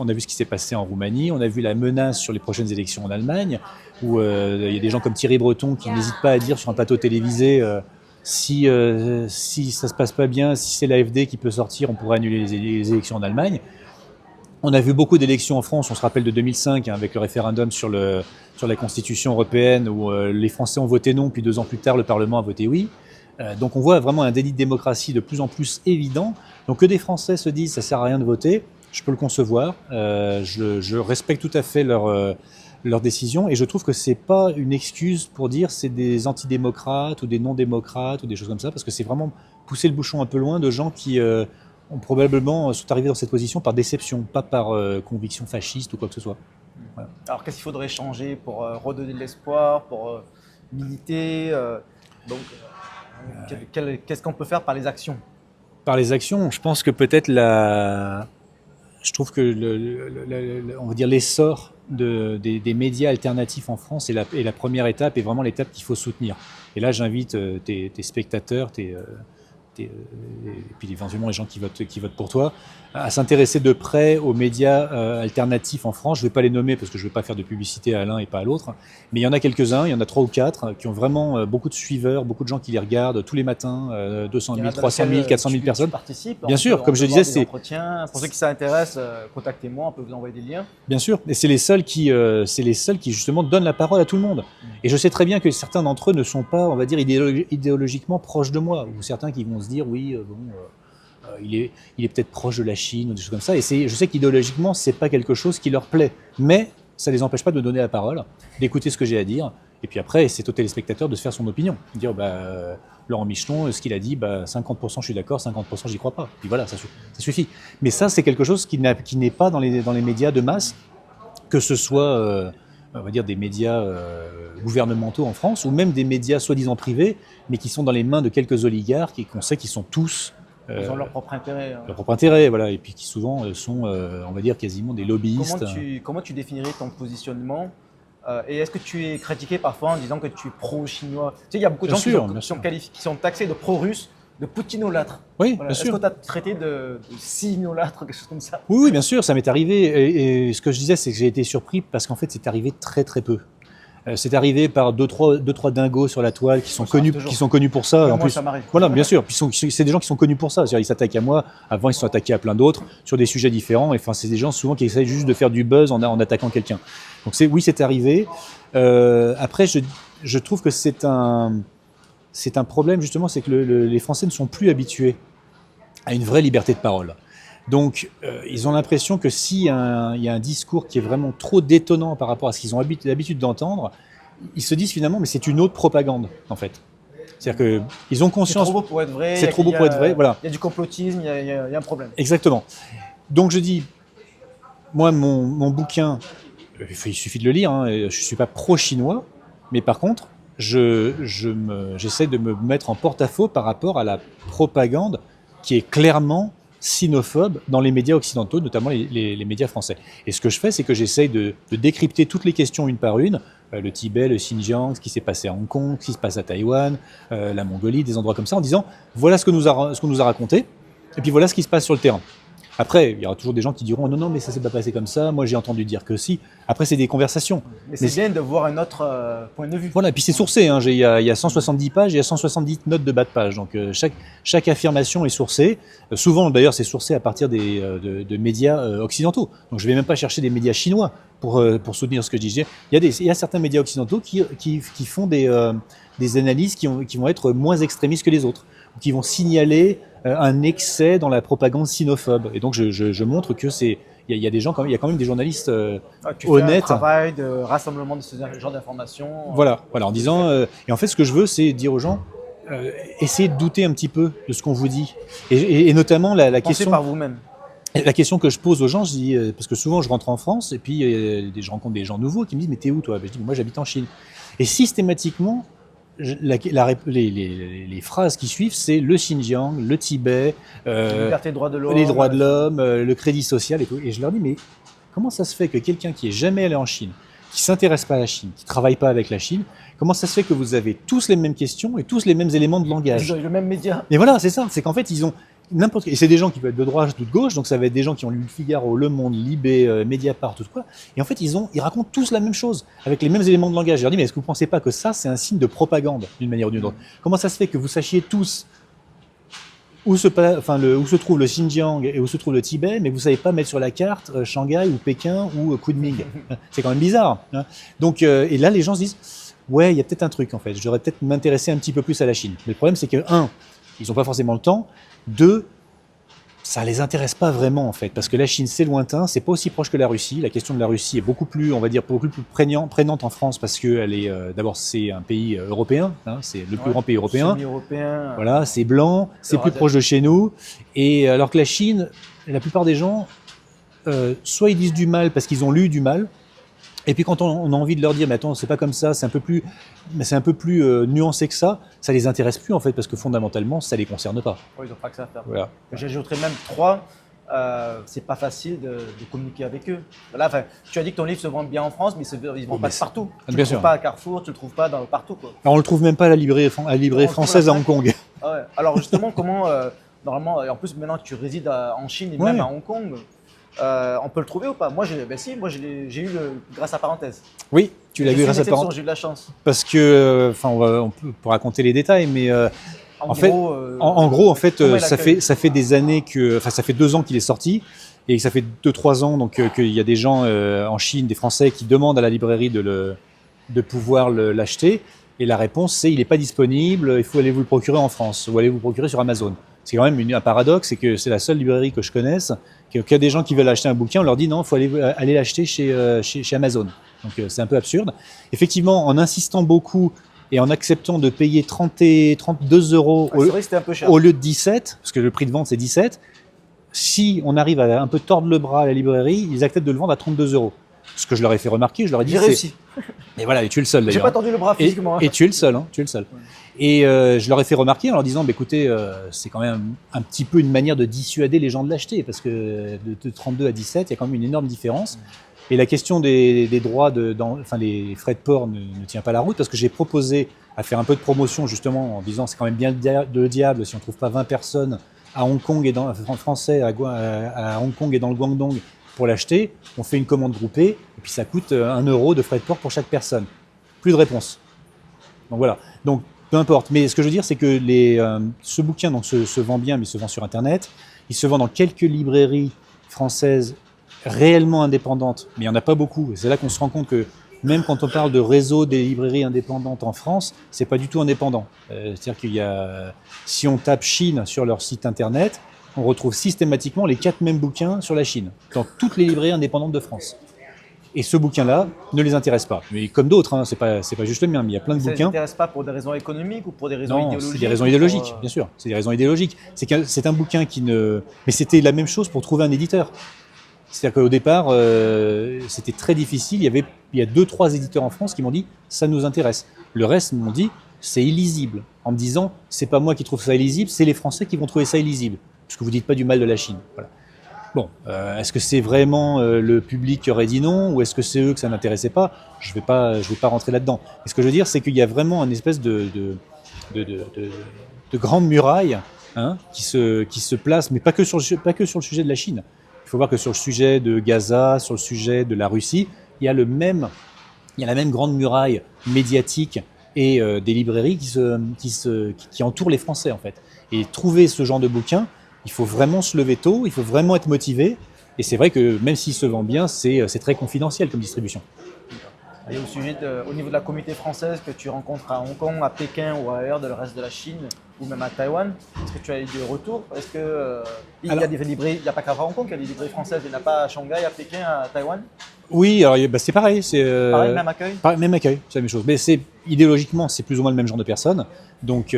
a vu ce qui s'est passé en Roumanie, on a vu la menace sur les prochaines élections en Allemagne, où il y a des gens comme Thierry Breton qui n'hésitent pas à dire sur un plateau télévisé si ça se passe pas bien, si c'est l'AfD qui peut sortir, on pourrait annuler les élections en Allemagne. On a vu beaucoup d'élections en France, on se rappelle de 2005 avec le référendum sur la Constitution européenne où les Français ont voté non, puis 2 ans plus tard le Parlement a voté oui. Donc on voit vraiment un déni de démocratie de plus en plus évident. Donc que des Français se disent ça sert à rien de voter, je peux le concevoir. Je respecte tout à fait leur décision et je trouve que c'est pas une excuse pour dire c'est des antidémocrates ou des non-démocrates ou des choses comme ça, parce que c'est vraiment pousser le bouchon un peu loin de gens qui ont probablement sont arrivés dans cette position par déception, pas par conviction fasciste ou quoi que ce soit. Voilà. Alors qu'est-ce qu'il faudrait changer pour redonner de l'espoir, pour militer qu'est-ce qu'on peut faire par les actions? Par les actions, je pense que peut-être je trouve que on va dire l'essor des médias alternatifs en France est la première étape et vraiment l'étape qu'il faut soutenir. Et là, j'invite tes spectateurs, et puis éventuellement les gens qui votent pour toi, à s'intéresser de près aux médias alternatifs en France. Je ne vais pas les nommer parce que je ne vais pas faire de publicité à l'un et pas à l'autre, mais il y en a quelques-uns, il y en a 3 ou 4 qui ont vraiment beaucoup de suiveurs, beaucoup de gens qui les regardent tous les matins, 200 000, 300 000, 400 000 personnes. Tu participes, bien sûr, comme je disais, c'est pour ceux qui s'intéressent, contactez-moi, on peut vous envoyer des liens. Bien sûr, et c'est les seuls qui justement donnent la parole à tout le monde. Et je sais très bien que certains d'entre eux ne sont pas, on va dire, idéologiquement proches de moi, ou certains qui vont se dire oui, il est peut-être proche de la Chine ou des choses comme ça. Et je sais qu'idéologiquement, c'est pas quelque chose qui leur plaît, mais ça les empêche pas de donner la parole, d'écouter ce que j'ai à dire. Et puis après, c'est au téléspectateur de se faire son opinion, dire Laurent Michelon, ce qu'il a dit, 50% je suis d'accord, 50% j'y crois pas. Puis voilà, ça suffit. Mais ça, c'est quelque chose qui n'est pas dans les médias de masse, que ce soit on va dire des médias gouvernementaux en France, ou même des médias soi-disant privés, mais qui sont dans les mains de quelques oligarques et qu'on sait qu'ils sont tous... ils ont leur propre intérêt. Leur propre intérêt, voilà, et puis qui souvent sont, on va dire, quasiment des lobbyistes. Comment tu définirais ton positionnement et est-ce que tu es critiqué parfois en disant que tu es pro-chinois? Tu sais, il y a beaucoup de gens qui sont taxés de pro-russes, de poutinolâtres. Oui, voilà. bien sûr. Est-ce que tu as traité de sinolâtre, quelque chose comme ça? Oui, bien sûr, ça m'est arrivé. Et ce que je disais, c'est que j'ai été surpris parce qu'en fait, c'est arrivé très très peu. C'est arrivé par deux, trois dingos sur la toile qui sont connus pour ça. En plus, ça m'arrive. Voilà, bien sûr. Puis c'est des gens qui sont connus pour ça. C'est-à-dire, ils s'attaquent à moi. Avant, ils se sont attaqués à plein d'autres sur des sujets différents. Et enfin, c'est des gens souvent qui essayent juste de faire du buzz en attaquant quelqu'un. Donc oui, c'est arrivé. Après, je trouve que c'est un problème justement, c'est que les Français ne sont plus habitués à une vraie liberté de parole. Donc, ils ont l'impression que s'il y a un discours qui est vraiment trop détonnant par rapport à ce qu'ils ont l'habitude d'entendre, ils se disent finalement, mais c'est une autre propagande, en fait. C'est-à-dire qu'ils ont conscience... C'est trop beau pour être vrai. C'est trop beau pour être vrai, voilà. Il y a du complotisme, il y a un problème. Exactement. Donc, je dis, moi, mon bouquin, il suffit de le lire, hein, je ne suis pas pro-chinois, mais par contre, j'essaie de me mettre en porte-à-faux par rapport à la propagande qui est clairement sinophobe dans les médias occidentaux, notamment les médias français. Et ce que je fais, c'est que j'essaye de décrypter toutes les questions une par une, le Tibet, le Xinjiang, ce qui s'est passé à Hong Kong, ce qui se passe à Taïwan, la Mongolie, des endroits comme ça, en disant voilà ce qu'on nous a raconté, et puis voilà ce qui se passe sur le terrain. Après, il y aura toujours des gens qui diront non, mais ça s'est pas passé comme ça, moi j'ai entendu dire que si. Après, c'est des conversations. Mais c'est bien de voir un autre point de vue. Voilà, et puis c'est sourcé, hein. Il y a 170 pages et il y a 170 notes de bas de page. Donc chaque affirmation est sourcée. Souvent, d'ailleurs, c'est sourcé à partir de médias occidentaux. Donc je ne vais même pas chercher des médias chinois pour soutenir ce que je dis. Il y a certains médias occidentaux qui font des analyses qui vont être moins extrémistes que les autres, ou qui vont signaler un excès dans la propagande sinophobe. Et donc je montre que il y a quand même des journalistes honnêtes. Un travail de rassemblement de ce genre d'informations. Voilà, en disant et en fait ce que je veux, c'est dire aux gens essayez de douter un petit peu de ce qu'on vous dit, et notamment la question par vous-même. La question que je pose aux gens, je dis parce que souvent je rentre en France et puis je rencontre des gens nouveaux qui me disent mais t'es où toi? Je dis moi j'habite en Chine, et systématiquement les phrases qui suivent, c'est le Xinjiang, le Tibet, liberté, droits de l'homme, les droits de l'homme, le crédit social et tout. Et je leur dis, mais comment ça se fait que quelqu'un qui est jamais allé en Chine, qui s'intéresse pas à la Chine, qui travaille pas avec la Chine, comment ça se fait que vous avez tous les mêmes questions et tous les mêmes éléments de langage? Ils ont le même média. Mais voilà, c'est ça. C'est qu'en fait, ils ont n'importe. Et c'est des gens qui peuvent être de droite ou de gauche, donc ça va être des gens qui ont lu Le Figaro, Le Monde, Libé, Mediapart, tout quoi. Et en fait, ils racontent tous la même chose, avec les mêmes éléments de langage. Je leur dis, mais est-ce que vous pensez pas que ça, c'est un signe de propagande, d'une manière ou d'une autre? Comment ça se fait que vous sachiez tous où se trouve le Xinjiang et où se trouve le Tibet, mais vous savez pas mettre sur la carte Shanghai ou Pékin ou Kunming? C'est quand même bizarre, hein. Donc, et là, les gens se disent, ouais, il y a peut-être un truc, en fait. Je devrais peut-être m'intéresser un petit peu plus à la Chine. Mais le problème, c'est que, 1, ils n'ont pas forcément le temps. 2, ça les intéresse pas vraiment en fait, parce que la Chine c'est lointain, c'est pas aussi proche que la Russie. La question de la Russie est beaucoup plus, on va dire, beaucoup plus prégnante en France parce que elle est, d'abord c'est un pays européen, hein, c'est le plus grand pays européen. Semi-européen. Voilà, c'est blanc, c'est plus proche de chez nous. Et alors que la Chine, la plupart des gens, soit ils disent du mal parce qu'ils ont lu du mal. Et puis quand on a envie de leur dire, mais attends, c'est pas comme ça, c'est un peu plus nuancé que ça les intéresse plus en fait, parce que fondamentalement, ça les concerne pas. Oui, ils n'ont pas que ça à faire. Voilà. J'ajouterais même 3, c'est pas facile de communiquer avec eux. Là, tu as dit que ton livre se vend bien en France, mais ils ne vendent pas de partout. Tu ne le trouves pas à Carrefour, tu ne le trouves pas partout. Quoi. Alors on le trouve même pas à la librairie française à Hong Kong. Ah ouais. Alors justement, comment, normalement, en plus maintenant que tu résides en Chine et même à Hong Kong, on peut le trouver ou pas? Moi, j'ai eu grâce à Parenthèse. Oui, tu l'as vu grâce à Parenthèse. J'ai eu de la chance. Parce que, on peut raconter les détails, mais en gros, en fait, ça fait des années ça fait 2 ans qu'il est sorti, et ça fait 2-3 ans donc qu'il y a des gens en Chine, des Français, qui demandent à la librairie de pouvoir l'acheter. Et la réponse, c'est il n'est pas disponible, il faut aller vous le procurer en France ou aller vous le procurer sur Amazon. C'est quand même un paradoxe, c'est que c'est la seule librairie que je connaisse, qu'il y a des gens qui veulent acheter un bouquin, on leur dit non, il faut aller l'acheter chez Amazon. Donc c'est un peu absurde. Effectivement, en insistant beaucoup et en acceptant de payer 32 euros au lieu de 17, parce que le prix de vente c'est 17, si on arrive à un peu tordre le bras à la librairie, ils acceptent de le vendre à 32 euros. Ce que je leur ai fait remarquer, je leur ai dit... J'ai réussi. Et voilà, et tu es le seul d'ailleurs. J'ai pas tordu le bras physiquement. Et tu es le seul, hein, tu es le seul. Ouais. Et je leur ai fait remarquer en leur disant, écoutez, c'est quand même un petit peu une manière de dissuader les gens de l'acheter, parce que de 32 à 17, il y a quand même une énorme différence. Et la question des droits, les frais de port ne tient pas la route, parce que j'ai proposé à faire un peu de promotion justement en disant, c'est quand même bien le diable si on ne trouve pas 20 personnes à Hong Kong et en français à Hong Kong et dans le Guangdong pour l'acheter, on fait une commande groupée, et puis ça coûte 1 euro de frais de port pour chaque personne. Plus de réponse. Donc voilà. Donc peu importe. Mais ce que je veux dire, c'est que ce bouquin donc, se vend bien, mais il se vend sur Internet. Il se vend dans quelques librairies françaises réellement indépendantes, mais il n'y en a pas beaucoup. Et c'est là qu'on se rend compte que même quand on parle de réseau des librairies indépendantes en France, c'est pas du tout indépendant. C'est-à-dire qu'il y a, si on tape Chine sur leur site Internet, on retrouve systématiquement les 4 mêmes bouquins sur la Chine, dans toutes les librairies indépendantes de France. Et ce bouquin-là ne les intéresse pas. Mais comme d'autres, hein, c'est pas juste le mien, mais il y a plein de bouquins. Ça ne les intéresse pas pour des raisons économiques ou pour des raisons idéologiques? Non, c'est des raisons idéologiques, bien sûr. C'est des raisons idéologiques. C'est un bouquin qui ne... Mais c'était la même chose pour trouver un éditeur. C'est-à-dire qu'au départ, c'était très difficile. Il y a 2-3 éditeurs en France qui m'ont dit « ça nous intéresse ». Le reste m'ont dit « c'est illisible ». En me disant « c'est pas moi qui trouve ça illisible, c'est les Français qui vont trouver ça illisible ». Parce que vous ne dites pas du mal de la Chine. Voilà. Bon, est-ce que c'est vraiment le public qui aurait dit non, ou est-ce que c'est eux que ça n'intéressait pas? Je vais pas rentrer là-dedans. Mais ce que je veux dire, c'est qu'il y a vraiment une espèce de grande muraille qui se place, mais pas que sur le sujet de la Chine. Il faut voir que sur le sujet de Gaza, sur le sujet de la Russie, il y a la même grande muraille médiatique et des librairies qui entourent les Français en fait. Et trouver ce genre de bouquin, il faut vraiment se lever tôt, il faut vraiment être motivé. Et c'est vrai que même s'il se vend bien, c'est très confidentiel comme distribution. Et au niveau de la communauté française que tu rencontres à Hong Kong, à Pékin ou ailleurs dans le reste de la Chine ou même à Taïwan, est-ce que tu as eu des retours? Est-ce que il y a des librairies, il n'y a pas qu'à Hong Kong, il y a des librairies françaises, il n'y en a pas à Shanghai, à Pékin, à Taïwan? Oui, alors c'est pareil. Pareil, même accueil? Même accueil, c'est la même chose. Mais idéologiquement, c'est plus ou moins le même genre de personnes. Donc ça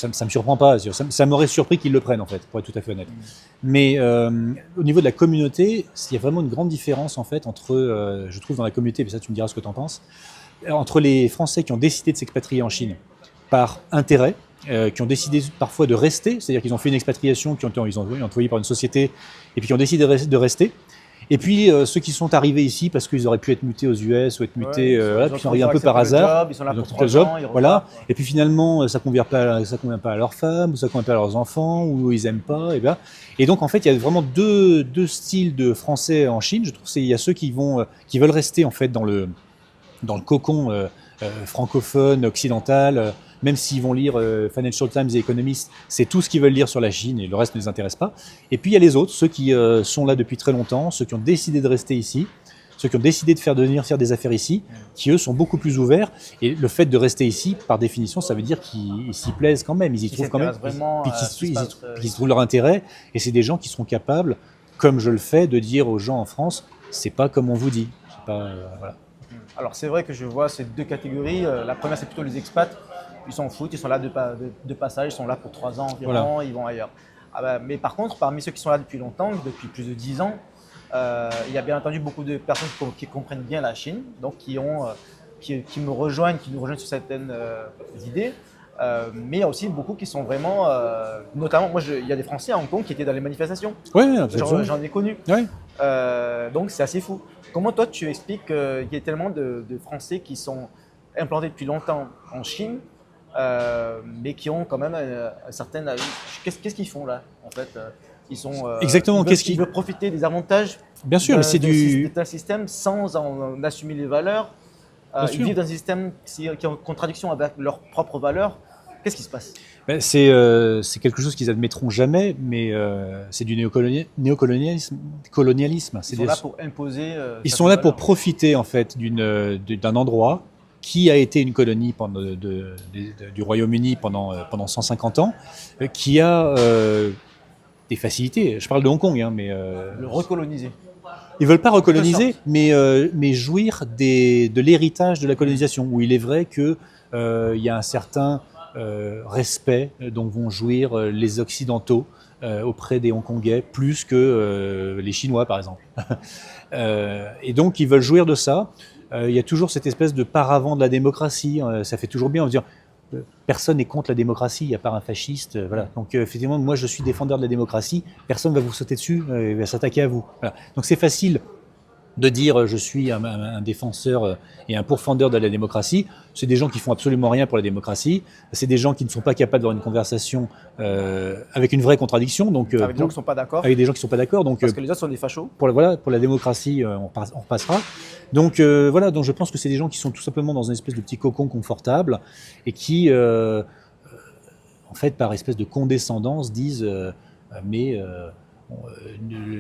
ne me surprend pas. Ça m'aurait surpris qu'ils le prennent, en fait, pour être tout à fait honnête. Mais au niveau de la communauté, il y a vraiment une grande différence, en fait, entre, je trouve, dans la communauté, mais ça, tu me diras ce que tu en penses, entre les Français qui ont décidé de s'expatrier en Chine par intérêt, qui ont décidé parfois de rester, c'est-à-dire qu'ils ont fait une expatriation, ils ont été employés par une société, et puis qui ont décidé de rester. Et puis ceux qui sont arrivés ici parce qu'ils auraient puis être mutés aux US ou être mutés, puis ils sont arrivés un peu par hasard, ils sont là pour 3 ans, voilà. Et puis finalement ça convient pas à leurs femmes, ou ça convient pas à leurs enfants, ou ils aiment pas, et donc en fait il y a vraiment deux styles de Français en Chine. Je trouve il y a ceux qui veulent rester en fait dans le cocon francophone occidental. Même s'ils vont lire Financial Times et Economist, c'est tout ce qu'ils veulent lire sur la Chine et le reste ne les intéresse pas. Et puis il y a les autres, ceux qui sont là depuis très longtemps, ceux qui ont décidé de rester ici, ceux qui ont décidé de venir faire des affaires ici, qui eux sont beaucoup plus ouverts. Et le fait de rester ici, par définition, ça veut dire qu'ils s'y plaisent quand même, ils y trouvent quand même, puis qu'ils trouvent leur intérêt. Et c'est des gens qui seront capables, comme je le fais, de dire aux gens en France, c'est pas comme on vous dit. C'est pas, voilà. Alors c'est vrai que je vois ces deux catégories. La première, c'est plutôt les expats. Ils s'en foutent, ils sont là de passage, ils sont là pour 3 ans environ, Ils vont ailleurs. Mais par contre, parmi ceux qui sont là depuis longtemps, depuis plus de 10 ans, il y a bien entendu beaucoup de personnes qui comprennent bien la Chine, donc qui nous rejoignent sur certaines idées. Mais il y a aussi beaucoup qui sont vraiment, notamment, il y a des Français à Hong Kong qui étaient dans les manifestations. Oui, j'en ai connu. Ouais. Donc c'est assez fou. Comment toi tu expliques qu'il y a tellement de Français qui sont implantés depuis longtemps en Chine, mais qui ont quand même un certain... Qu'est-ce qu'ils font là en fait? Ils sont, exactement. Ils veulent profiter des avantages bien sûr, mais c'est d'un système sans en assumer les valeurs. Ils vivent dans un système qui est en contradiction avec leurs propres valeurs. Qu'est-ce qui se passe? C'est quelque chose qu'ils admettront jamais, mais c'est du néocolonialisme. Ils sont là pour imposer. Ils sont là pour profiter en fait d'un endroit qui a été une colonie du Royaume-Uni pendant 150 ans, qui a des facilités. Je parle de Hong Kong, mais le recoloniser. Ils veulent pas recoloniser, mais jouir de l'héritage de la colonisation, où il est vrai que il y a un certain respect dont vont jouir les Occidentaux auprès des Hongkongais, plus que les Chinois, par exemple. Et donc, ils veulent jouir de ça. Il y a toujours cette espèce de paravent de la démocratie. Ça fait toujours bien de dire personne n'est contre la démocratie, à part un fasciste. Voilà. Donc, effectivement, moi, je suis défendeur de la démocratie. Personne ne va vous sauter dessus et va s'attaquer à vous. Voilà. Donc, c'est facile de dire je suis un défenseur et un pourfendeur de la démocratie. C'est des gens qui font absolument rien pour la démocratie. C'est des gens qui ne sont pas capables d'avoir une conversation avec une vraie contradiction. Donc, avec des gens qui ne sont pas d'accord. Avec des gens qui ne sont pas d'accord. Donc, parce que les autres sont des fachos. Pour la démocratie, on repassera. Donc voilà, donc je pense que c'est des gens qui sont tout simplement dans une espèce de petit cocon confortable et qui, en fait, par espèce de condescendance, disent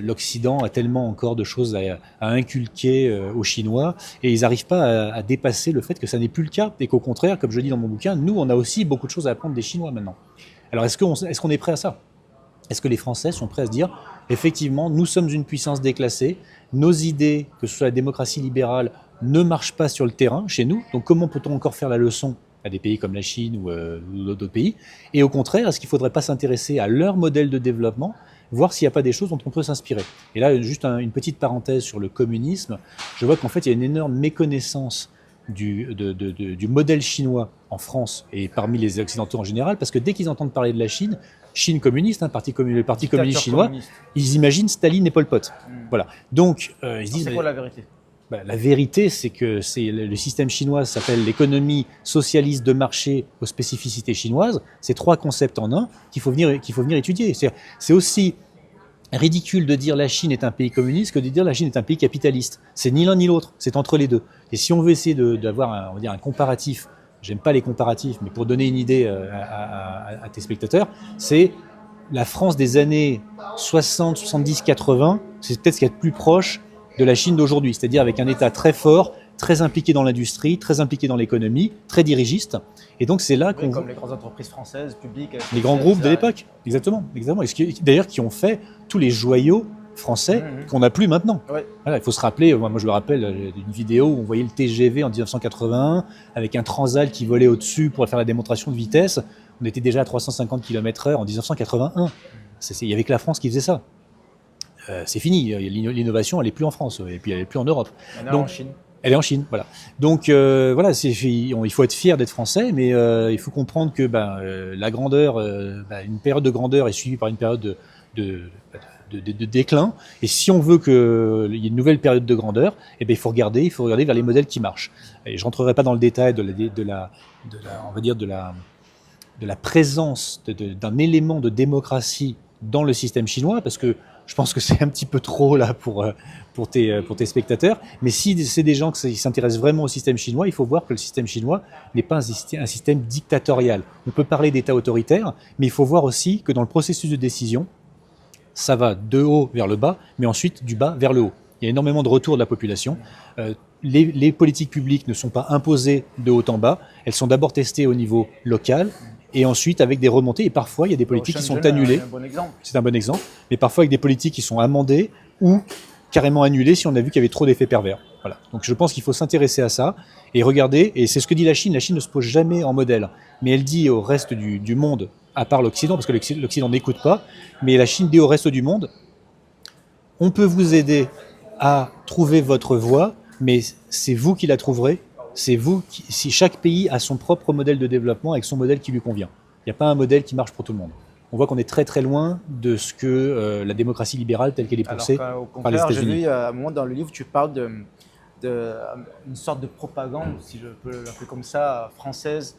l'Occident a tellement encore de choses à inculquer aux Chinois et ils n'arrivent pas à dépasser le fait que ça n'est plus le cas et qu'au contraire, comme je dis dans mon bouquin, nous, on a aussi beaucoup de choses à apprendre des Chinois maintenant. Alors est-ce qu'on est prêt à ça? Est-ce que les Français sont prêts à se dire, effectivement, nous sommes une puissance déclassée, nos idées, que ce soit la démocratie libérale, ne marchent pas sur le terrain chez nous, donc comment peut-on encore faire la leçon à des pays comme la Chine ou d'autres pays? Et au contraire, est-ce qu'il ne faudrait pas s'intéresser à leur modèle de développement, voir s'il n'y a pas des choses dont on peut s'inspirer? Et là, juste une petite parenthèse sur le communisme, je vois qu'en fait, il y a une énorme méconnaissance du modèle chinois en France et parmi les Occidentaux en général, parce que dès qu'ils entendent parler de la Chine communiste, le parti communiste chinois, ils imaginent Staline et Pol Pot. Voilà. Donc, ils se disent... C'est quoi la vérité? La vérité, c'est que le système chinois s'appelle l'économie socialiste de marché aux spécificités chinoises. C'est 3 concepts en un qu'il faut venir étudier. C'est aussi ridicule de dire la Chine est un pays communiste que de dire la Chine est un pays capitaliste. C'est ni l'un ni l'autre, c'est entre les deux. Et si on veut essayer d'avoir un comparatif, j'aime pas les comparatifs, mais pour donner une idée à tes spectateurs, c'est la France des années 60, 70, 80, c'est peut-être ce qu'il y a de plus proche de la Chine d'aujourd'hui, c'est-à-dire avec un État très fort, très impliqué dans l'industrie, très impliqué dans l'économie, très dirigiste. Et donc c'est là qu'on... Comme les grandes entreprises françaises, publiques... Les grands groupes de l'époque, exactement. Et d'ailleurs qui ont fait tous les joyaux français qu'on n'a plus maintenant. Ouais. Voilà, il faut se rappeler, moi je me rappelle d'une vidéo où on voyait le TGV en 1981 avec un Transal qui volait au-dessus pour faire la démonstration de vitesse. On était déjà à 350 km/h en 1981. Il n'y avait que la France qui faisait ça. C'est fini, l'innovation elle n'est plus en France et puis elle n'est plus en Europe. En Chine. Elle est en Chine, voilà. Donc voilà, il faut être fier d'être français, mais il faut comprendre que la grandeur, une période de grandeur est suivie par une période de déclin. Et si on veut qu'il y ait une nouvelle période de grandeur, il faut regarder vers les modèles qui marchent. Et je rentrerai pas dans le détail de la présence d'un élément de démocratie dans le système chinois, parce que je pense que c'est un petit peu trop là pour tes spectateurs. Mais si c'est des gens qui s'intéressent vraiment au système chinois, il faut voir que le système chinois n'est pas un système dictatorial. On peut parler d'État autoritaire, mais il faut voir aussi que dans le processus de décision, ça va de haut vers le bas, mais ensuite du bas vers le haut. Il y a énormément de retours de la population. Les politiques publiques ne sont pas imposées de haut en bas. Elles sont d'abord testées au niveau local et ensuite avec des remontées. Et parfois, il y a des politiques qui sont annulées. C'est un bon exemple. Mais parfois avec des politiques qui sont amendées ou carrément annulées si on a vu qu'il y avait trop d'effets pervers. Voilà. Donc je pense qu'il faut s'intéresser à ça et regarder. Et c'est ce que dit la Chine. La Chine ne se pose jamais en modèle. Mais elle dit au reste du monde, à part l'Occident, parce que l'Occident n'écoute pas, mais la Chine dit au reste du monde, on peut vous aider à trouver votre voie, mais c'est vous qui la trouverez. C'est vous qui, si chaque pays a son propre modèle de développement avec son modèle qui lui convient. Il n'y a pas un modèle qui marche pour tout le monde. On voit qu'on est très très loin de ce que la démocratie libérale telle qu'elle est pensée par les États-Unis. J'ai vu à un moment dans le livre, tu parles une sorte de propagande, si je peux l'appeler comme ça, française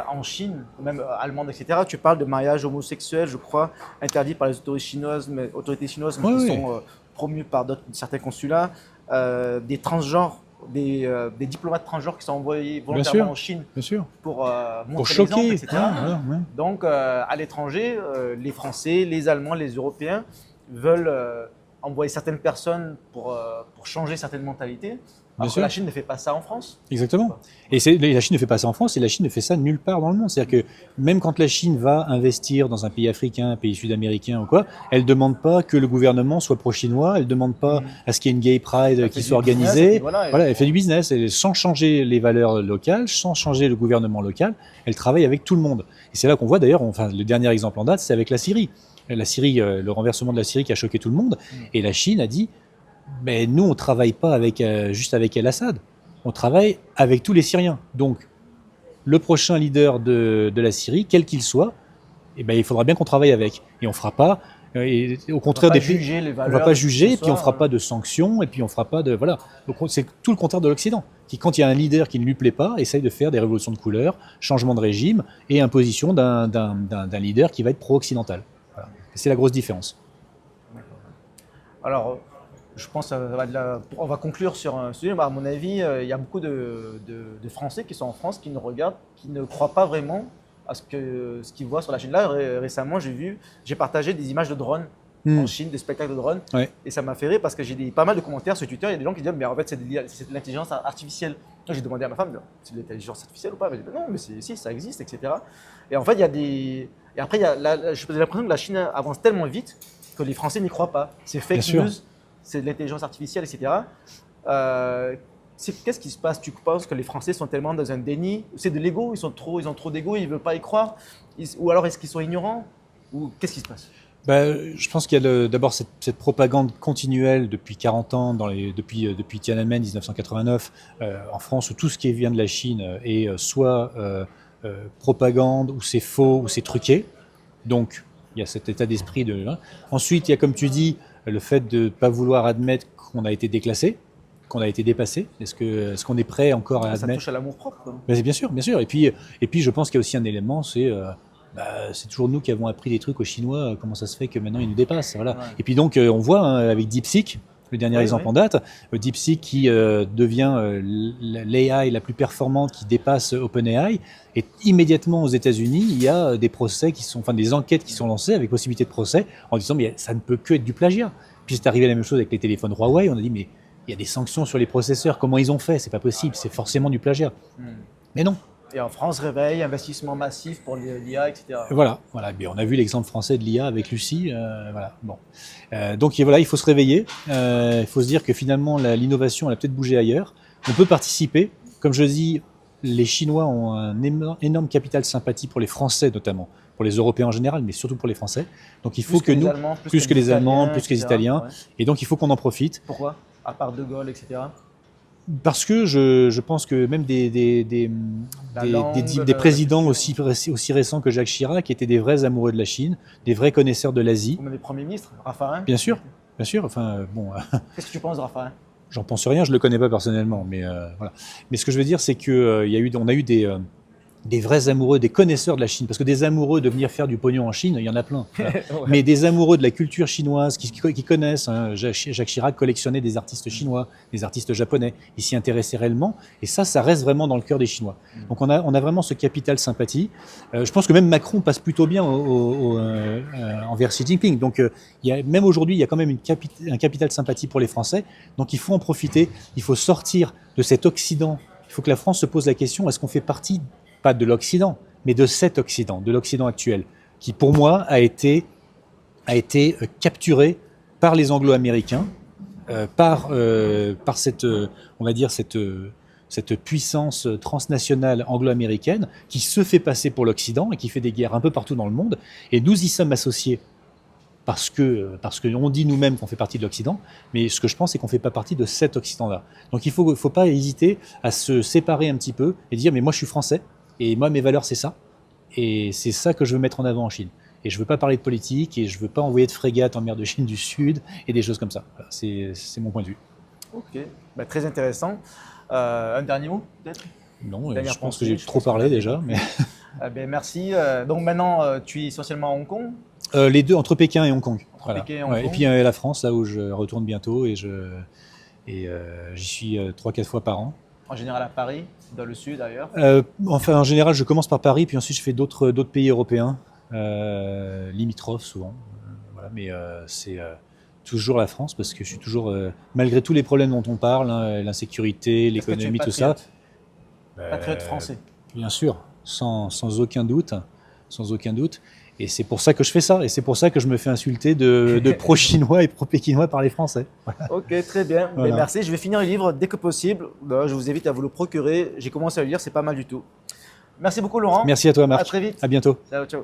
en Chine, même allemande, etc. Tu parles de mariage homosexuel, je crois, interdit par les autorités chinoises, mais qui sont promus par certains consulats, des transgenres, des diplomates transgenres qui sont envoyés volontairement en Chine pour montrer l'exemple, etc. Donc, à l'étranger, les Français, les Allemands, les Européens veulent envoyer certaines personnes pour changer certaines mentalités. Alors que la Chine ne fait pas ça en France. Exactement. Et la Chine ne fait pas ça en France et la Chine ne fait ça nulle part dans le monde. C'est-à-dire que même quand la Chine va investir dans un pays africain, un pays sud-américain ou quoi, elle ne demande pas que le gouvernement soit pro-chinois, elle ne demande pas à ce qu'il y ait une gay pride qui soit organisée. Voilà, elle fait du business. Sans changer les valeurs locales, sans changer le gouvernement local, elle travaille avec tout le monde. Et c'est là qu'on voit d'ailleurs, le dernier exemple en date, c'est avec la Syrie. La Syrie, le renversement de la Syrie qui a choqué tout le monde. Et la Chine a dit, mais nous, on ne travaille pas juste avec El-Assad, on travaille avec tous les Syriens. Donc, le prochain leader de la Syrie, quel qu'il soit, il faudra bien qu'on travaille avec. Et on ne fera pas, et au contraire, on ne va pas juger, et puis on ne fera pas de sanctions, et puis on ne fera pas de... Voilà. Donc, c'est tout le contraire de l'Occident, qui, quand il y a un leader qui ne lui plaît pas, essaye de faire des révolutions de couleur, changement de régime, et imposition d'un leader qui va être pro-occidental. Voilà. C'est la grosse différence. Alors, je pense on va conclure sur un sujet. À mon avis, il y a beaucoup de Français qui sont en France qui nous regardent, qui ne croient pas vraiment à ce qu'ils voient sur la Chine. Là, récemment, j'ai partagé des images de drones en Chine, des spectacles de drones. Ouais. Et ça m'a fait rire parce que j'ai pas mal de commentaires sur Twitter. Il y a des gens qui disent mais en fait, c'est de l'intelligence artificielle. J'ai demandé à ma femme, c'est de l'intelligence artificielle ou pas? Elle dit non, mais si, ça existe, etc. Et en fait, j'ai l'impression que la Chine avance tellement vite que les Français n'y croient pas. C'est fake news. C'est de l'intelligence artificielle, etc. Qu'est-ce qui se passe? Tu penses que les Français sont tellement dans un déni? C'est de l'ego, ils ont trop d'ego, ils ne veulent pas y croire? Ou alors est-ce qu'ils sont ignorants? Ou qu'est-ce qui se passe? Je pense qu'il y a d'abord cette propagande continuelle depuis 40 ans, depuis Tiananmen 1989, en France, où tout ce qui vient de la Chine est soit propagande, ou c'est faux, ou c'est truqué. Donc, il y a cet état d'esprit Ensuite, il y a, comme tu dis, le fait de ne pas vouloir admettre qu'on a été déclassé, qu'on a été dépassé. Est-ce qu'on est prêt encore à admettre? Ça touche à l'amour-propre. Bien sûr. Et puis, je pense qu'il y a aussi un élément, c'est toujours nous qui avons appris des trucs aux Chinois, comment ça se fait que maintenant ils nous dépassent. Voilà. Ouais. Et puis donc, on voit avec DeepSeek, le dernier exemple en date, DeepSeek qui devient l'AI la plus performante, qui dépasse OpenAI. Et immédiatement aux États-Unis, il y a des enquêtes qui sont lancées avec possibilité de procès en disant mais ça ne peut que être du plagiat. Puis c'est arrivé la même chose avec les téléphones Huawei. On a dit mais il y a des sanctions sur les processeurs. Comment ils ont fait? C'est pas possible. C'est forcément du plagiat. Mais non. Et en France, réveil, investissement massif pour l'IA, etc. Voilà. Bien, on a vu l'exemple français de l'IA avec Lucie. Donc voilà, il faut se réveiller. Il faut se dire que finalement, l'innovation, elle a peut-être bougé ailleurs. On peut participer. Comme je dis, les Chinois ont un énorme capital sympathie pour les Français notamment, pour les Européens en général, mais surtout pour les Français. Donc il faut que nous, plus que les Allemands, plus que les Italiens, et donc il faut qu'on en profite. Pourquoi? À part De Gaulle, etc. Parce que je pense que même des présidents aussi récents que Jacques Chirac étaient des vrais amoureux de la Chine, des vrais connaisseurs de l'Asie. Comme les premiers ministres, Raffarin. Bien sûr. Qu'est-ce que tu penses de Raffarin? J'en pense rien, je le connais pas personnellement, mais voilà. Mais ce que je veux dire, c'est que on a eu des vrais amoureux, des connaisseurs de la Chine, parce que des amoureux de venir faire du pognon en Chine, il y en a plein. Voilà. Mais des amoureux de la culture chinoise qui connaissent, Jacques Chirac collectionnait des artistes chinois, des artistes japonais, il s'y intéressait réellement, et ça reste vraiment dans le cœur des Chinois. Donc on a vraiment ce capital sympathie. Je pense que même Macron passe plutôt bien en envers Xi Jinping. Donc, même aujourd'hui, il y a quand même un capital de sympathie pour les Français. Donc, il faut en profiter. Il faut sortir de cet Occident. Il faut que la France se pose la question, est-ce qu'on fait partie, pas de l'Occident, mais de cet Occident, de l'Occident actuel, qui pour moi a été capturé par les Anglo-Américains, par cette, on va dire, cette puissance transnationale anglo-américaine qui se fait passer pour l'Occident et qui fait des guerres un peu partout dans le monde. Et nous y sommes associés parce qu'on dit nous-mêmes qu'on fait partie de l'Occident, mais ce que je pense, c'est qu'on ne fait pas partie de cet Occident-là. Donc il ne faut pas hésiter à se séparer un petit peu et dire, mais moi je suis français, et moi mes valeurs c'est ça, et c'est ça que je veux mettre en avant en Chine. Et je ne veux pas parler de politique, et je ne veux pas envoyer de frégates en mer de Chine du Sud, et des choses comme ça. Voilà, c'est mon point de vue. Ok, bah, très intéressant. Un dernier mot, peut-être? Non, je pense que j'ai trop parlé déjà. Mais... ben, merci. Donc maintenant, tu es essentiellement à Hong Kong? Les deux, entre Pékin et Hong Kong. Entre Pékin et Hong Kong. Et puis la France, là où je retourne bientôt, et j'y suis 3-4 fois par an. En général à Paris, dans le sud d'ailleurs? Enfin, en général, je commence par Paris, puis ensuite je fais d'autres pays européens, limitrophes souvent. Voilà, mais c'est toujours la France, parce que je suis toujours, malgré tous les problèmes dont on parle, hein, l'insécurité, l'économie, tout ça. Patriote français. Bien sûr, sans aucun doute, sans aucun doute. Et c'est pour ça que je fais ça, et c'est pour ça que je me fais insulter de pro-chinois et pro-pékinois par les Français. Voilà. Ok, très bien. Voilà. Ben, merci. Je vais finir le livre dès que possible. Je vous invite à vous le procurer. J'ai commencé à le lire, c'est pas mal du tout. Merci beaucoup, Laurent. Merci à toi, Marc. À très vite. À bientôt. Ciao, ciao.